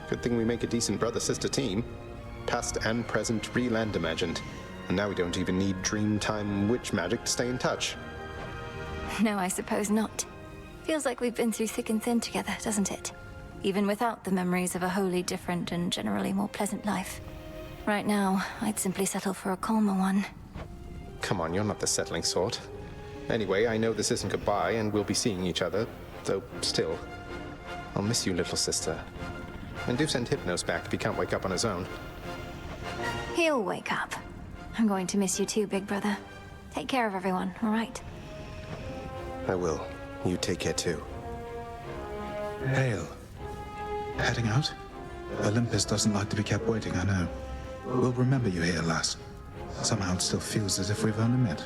Good thing we make a decent brother-sister team. Past and present, real and imagined. And now we don't even need Dreamtime witch magic to stay in touch. No, I suppose not. Feels like we've been through thick and thin together, doesn't it? Even without the memories of a wholly different and generally more pleasant life. Right now, I'd simply settle for a calmer one. Come on, you're not the settling sort. Anyway, I know this isn't goodbye, and we'll be seeing each other, though still. I'll miss you, little sister. And do send Hypnos back if he can't wake up on his own. He'll wake up. I'm going to miss you too, big brother. Take care of everyone, all right? I will. You take care too. Hail. Heading out? Olympus doesn't like to be kept waiting, I know. We'll remember you here, lass. Somehow it still feels as if we've only met.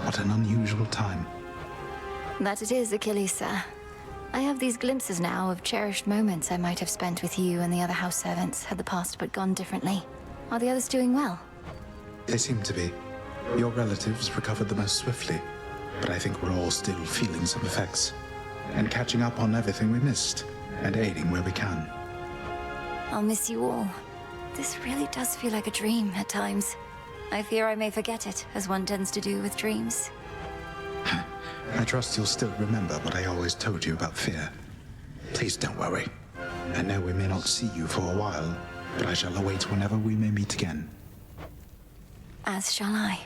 What an unusual time. That it is, Achilles, sir. I have these glimpses now of cherished moments I might have spent with you and the other house servants had the past but gone differently. Are the others doing well? They seem to be. Your relatives recovered the most swiftly, but I think we're all still feeling some effects. And catching up on everything we missed, and aiding where we can. I'll miss you all. This really does feel like a dream at times. I fear I may forget it, as one tends to do with dreams. I trust you'll still remember what I always told you about fear. Please don't worry. I know we may not see you for a while, but I shall await whenever we may meet again. As shall I.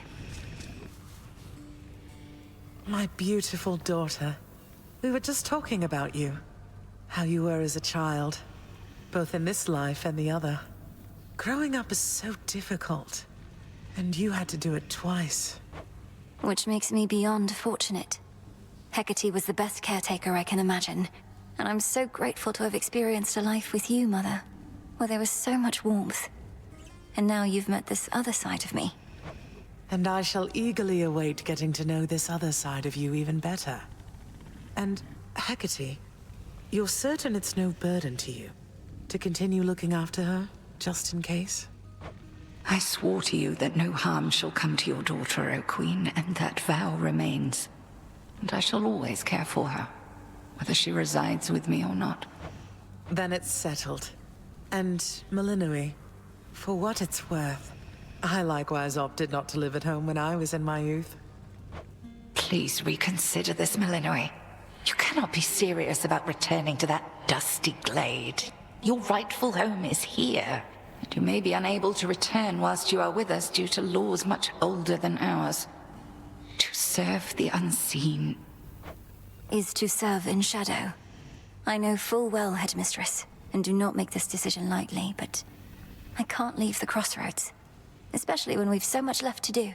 My beautiful daughter. We were just talking about you. How you were as a child, both in this life and the other. Growing up is so difficult, and you had to do it twice. Which makes me beyond fortunate. Hecate was the best caretaker I can imagine, and I'm so grateful to have experienced a life with you, Mother, where there was so much warmth. And now you've met this other side of me. And I shall eagerly await getting to know this other side of you even better. And, Hecate, you're certain it's no burden to you to continue looking after her, just in case? I swore to you that no harm shall come to your daughter, O Queen, and that vow remains. And I shall always care for her, whether she resides with me or not. Then it's settled. And, Malinui, for what it's worth, I likewise opted not to live at home when I was in my youth. Please reconsider this, Malinui. You cannot be serious about returning to that dusty glade. Your rightful home is here, and you may be unable to return whilst you are with us due to laws much older than ours. To serve the unseen is to serve in shadow. I know full well, Headmistress, and do not make this decision lightly, but I can't leave the crossroads, especially when we've so much left to do.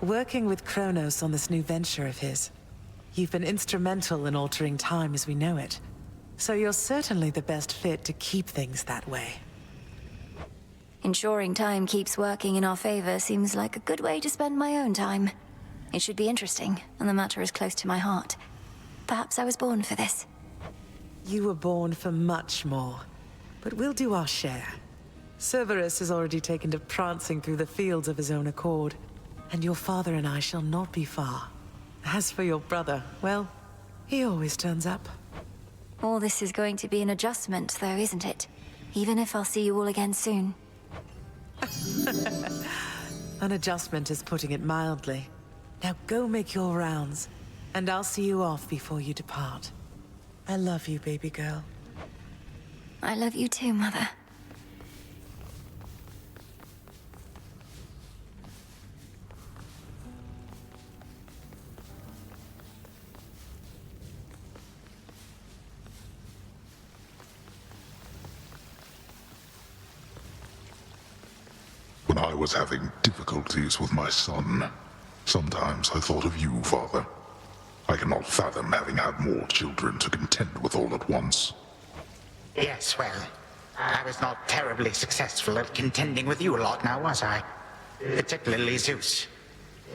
Working with Kronos on this new venture of his, you've been instrumental in altering time as we know it. So you're certainly the best fit to keep things that way. Ensuring time keeps working in our favor seems like a good way to spend my own time. It should be interesting, and the matter is close to my heart. Perhaps I was born for this. You were born for much more, but we'll do our share. Cerberus has already taken to prancing through the fields of his own accord, and your father and I shall not be far. As for your brother, well, he always turns up. All this is going to be an adjustment, though, isn't it? Even if I'll see you all again soon. An adjustment is putting it mildly. Now go make your rounds, and I'll see you off before you depart. I love you, baby girl. I love you too, Mother. When I was having difficulties with my son, sometimes I thought of you, Father. I cannot fathom having had more children to contend with all at once. Yes, well, I was not terribly successful at contending with you a lot now, was I? Particularly Zeus.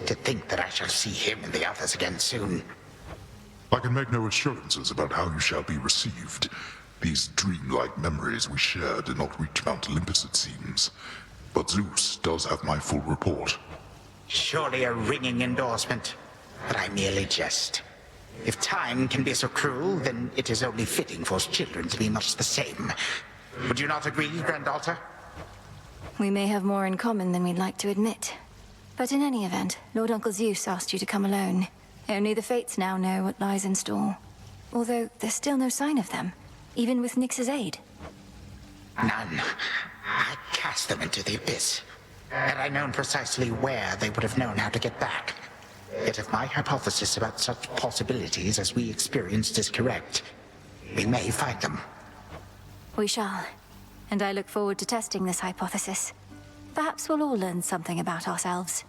To think that I shall see him and the others again soon. I can make no assurances about how you shall be received. These dreamlike memories we share did not reach Mount Olympus, it seems. But Zeus does have my full report. Surely a ringing endorsement. But I merely jest. If time can be so cruel, then it is only fitting for children to be much the same. Would you not agree, granddaughter? We may have more in common than we'd like to admit. But in any event, Lord Uncle Zeus asked you to come alone. Only the Fates now know what lies in store. Although there's still no sign of them, even with Nyx's aid. None. I cast them into the abyss. Had I known precisely where, they would have known how to get back. Yet if my hypothesis about such possibilities as we experienced is correct, we may find them. We shall. And I look forward to testing this hypothesis. Perhaps we'll all learn something about ourselves.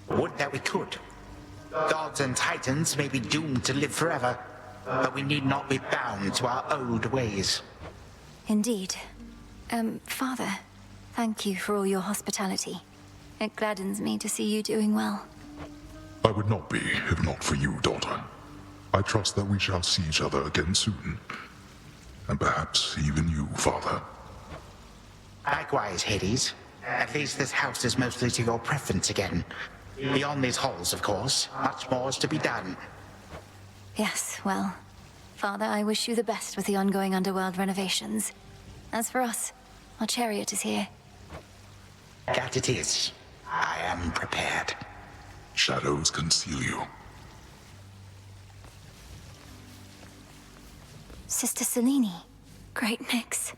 Would that we could. Gods and titans may be doomed to live forever, but we need not be bound to our old ways. Indeed. Father, thank you for all your hospitality. It gladdens me to see you doing well. I would not be, if not for you, daughter. I trust that we shall see each other again soon. And perhaps even you, Father. Likewise, Hades. At least this house is mostly to your preference again. Beyond these halls, of course, much more is to be done. Yes, well, Father, I wish you the best with the ongoing underworld renovations. As for us, our chariot is here. That it is. I am prepared. Shadows conceal you. Sister Selene. Great mix.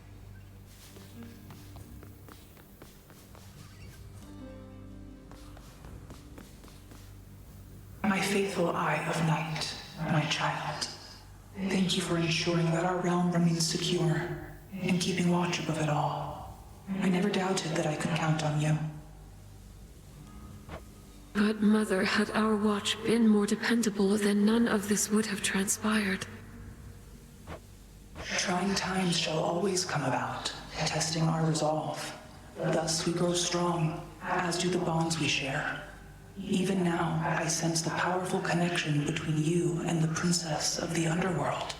My faithful Eye of Night, my child. Thank you for ensuring that our realm remains secure and keeping watch above it all. I never doubted that I could count on you. But Mother, had our watch been more dependable, then none of this would have transpired. Trying times shall always come about, testing our resolve. Thus we grow strong, as do the bonds we share. Even now, I sense the powerful connection between you and the princess of the underworld.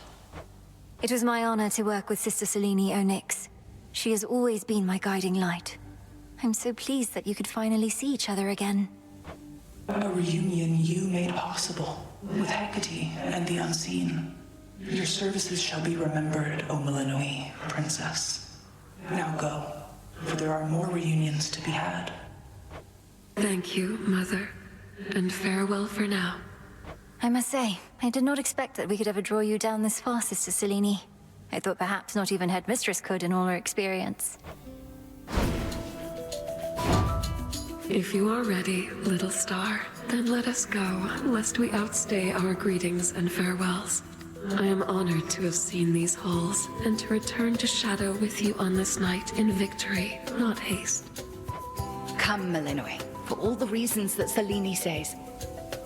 It was my honor to work with Sister Selene Onyx. She has always been my guiding light. I'm so pleased that you could finally see each other again. A reunion you made possible, with Hecate and the Unseen. Your services shall be remembered, O Milinoi, Princess. Now go, for there are more reunions to be had. Thank you, Mother, and farewell for now. I must say, I did not expect that we could ever draw you down this far, Sister Selene. I thought perhaps not even Headmistress could in all her experience. If you are ready, little star, then let us go, lest we outstay our greetings and farewells. I am honored to have seen these halls, and to return to Shadow with you on this night in victory, not haste. Come, Milinoi, for all the reasons that Selene says.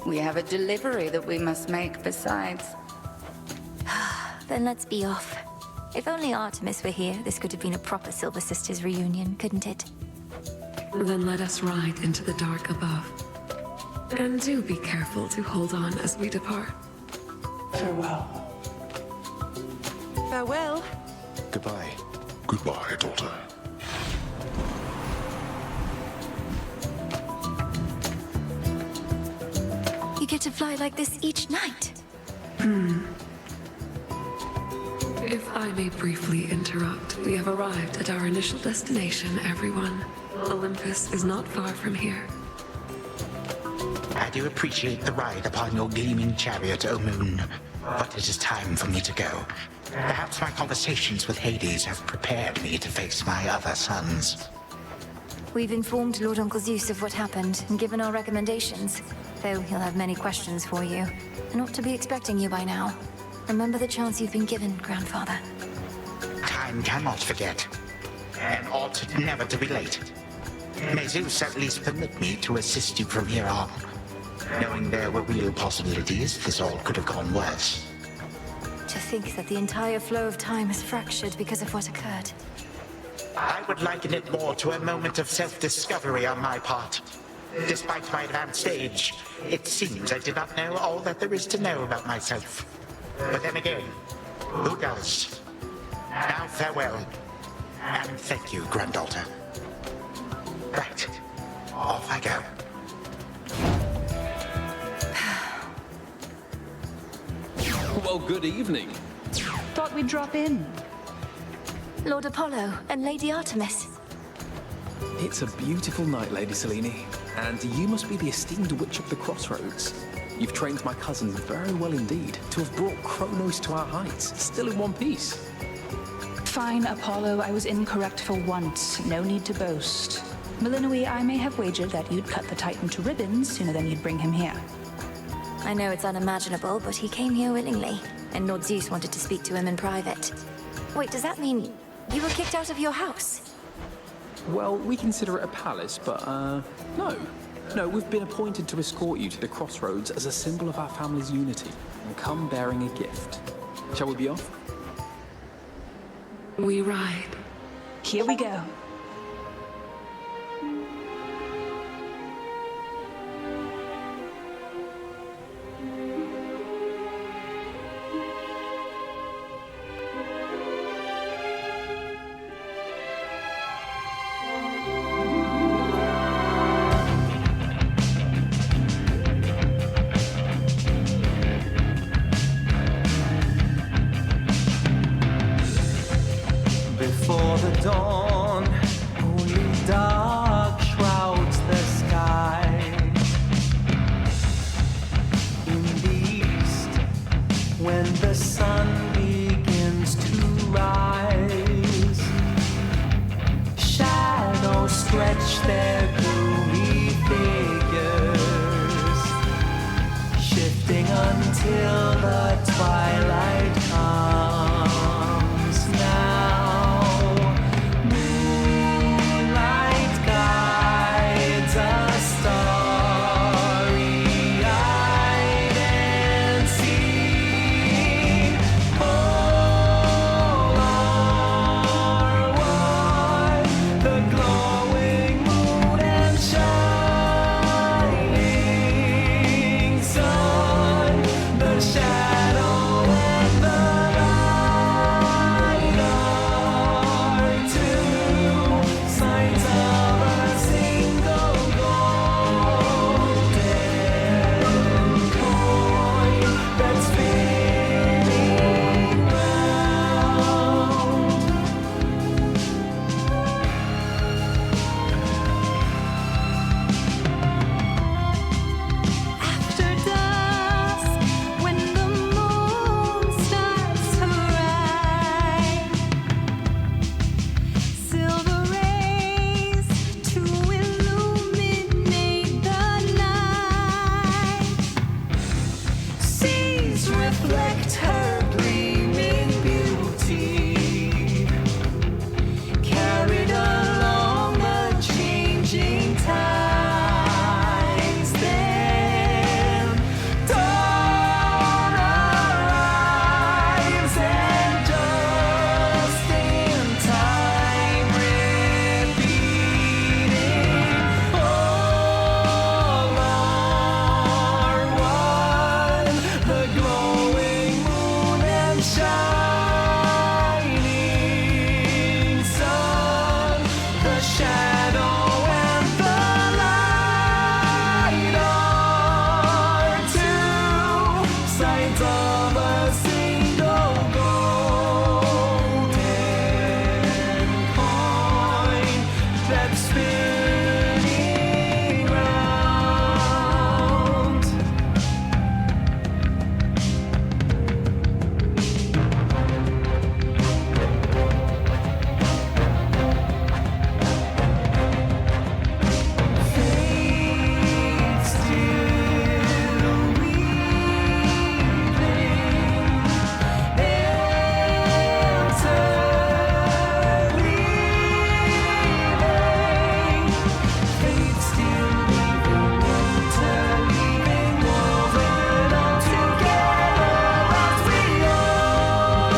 We have a delivery that we must make besides. Then let's be off. If only Artemis were here, this could have been a proper Silver Sisters reunion, couldn't it? Then let us ride into the dark above. And do be careful to hold on as we depart. Farewell. Farewell. Goodbye. Goodbye, daughter. You get to fly like this each night. If I may briefly interrupt, we have arrived at our initial destination, everyone. Olympus is not far from here. I do appreciate the ride upon your gleaming chariot, O Moon, but it is time for me to go. Perhaps my conversations with Hades have prepared me to face my other sons. We've informed Lord Uncle Zeus of what happened and given our recommendations, though he'll have many questions for you, and ought to be expecting you by now. Remember the chance you've been given, Grandfather. Time cannot forget, and ought never to be late. May Zeus at least permit me to assist you from here on. Knowing there were real possibilities, this all could have gone worse. To think that the entire flow of time is fractured because of what occurred. I would liken it more to a moment of self-discovery on my part. Despite my advanced age, it seems I did not know all that there is to know about myself. But then again, who does? Now farewell, and thank you, granddaughter. Right, off I go. Well, good evening. Thought we'd drop in. Lord Apollo and Lady Artemis. It's a beautiful night, Lady Selene, and you must be the esteemed witch of the crossroads. You've trained my cousins very well indeed to have brought Kronos to our heights, still in one piece. Fine, Apollo, I was incorrect for once. No need to boast. Milinoi, I may have wagered that you'd cut the Titan to ribbons sooner than you'd bring him here. I know it's unimaginable, but he came here willingly, and Lord Zeus wanted to speak to him in private. Wait, does that mean you were kicked out of your house? Well, we consider it a palace, but, no. No, we've been appointed to escort you to the crossroads as a symbol of our family's unity, and come bearing a gift. Shall we be off? We ride. Here we go. Before the dawn, ties, then dawn arrives, and just in time, repeating, all are one, the glowing moon and shining sun, the shadow and the light are two sides of a single golden coin that's spinning round. Fate still weaving, interleaving. Fate still weaving, interleaving, woven all together as we all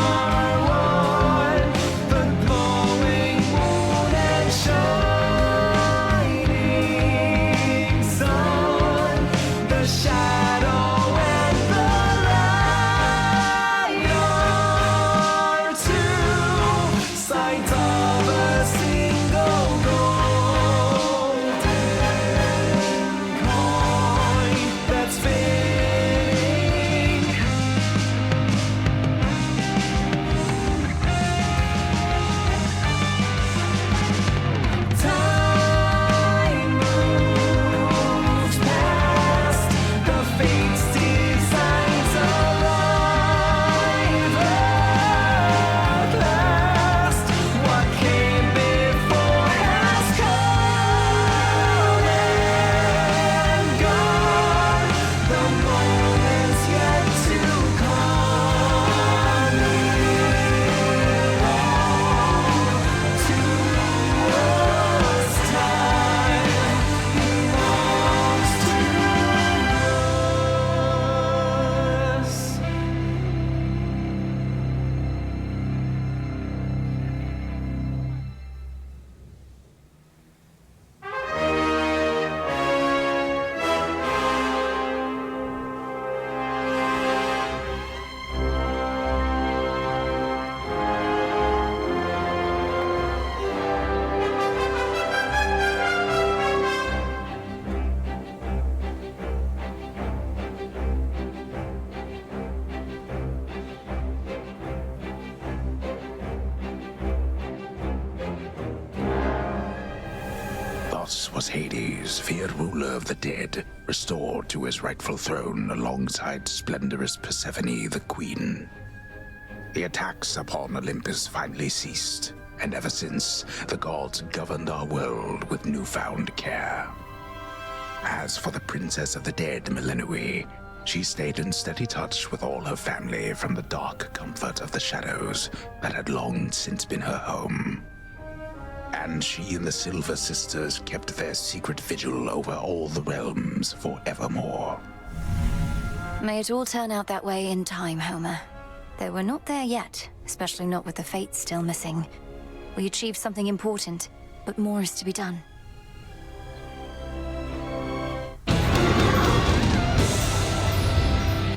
are one. The glowing moon and shining sun, the shadow and the light are two sides of a single golden coin that's spinning. Time moves past, the fates' designs arrive at last. What came before has come and gone. The moment's yet to come. To us, time belongs to us. Thus was Hades, feared ruler of the dead, restored to his rightful throne alongside splendorous Persephone, the queen. The attacks upon Olympus finally ceased, and ever since, the gods governed our world with newfound care. As for the princess of the dead, Melinoi, she stayed in steady touch with all her family from the dark comfort of the shadows that had long since been her home. And she and the Silver Sisters kept their secret vigil over all the realms forevermore. May it all turn out that way in time, Homer. Though we're not there yet, especially not with the Fates still missing. We achieved something important, but more is to be done.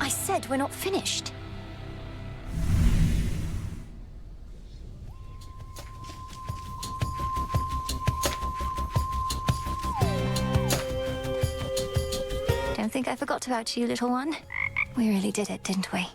I said we're not finished. Don't think I forgot about you, little one. We really did it, didn't we?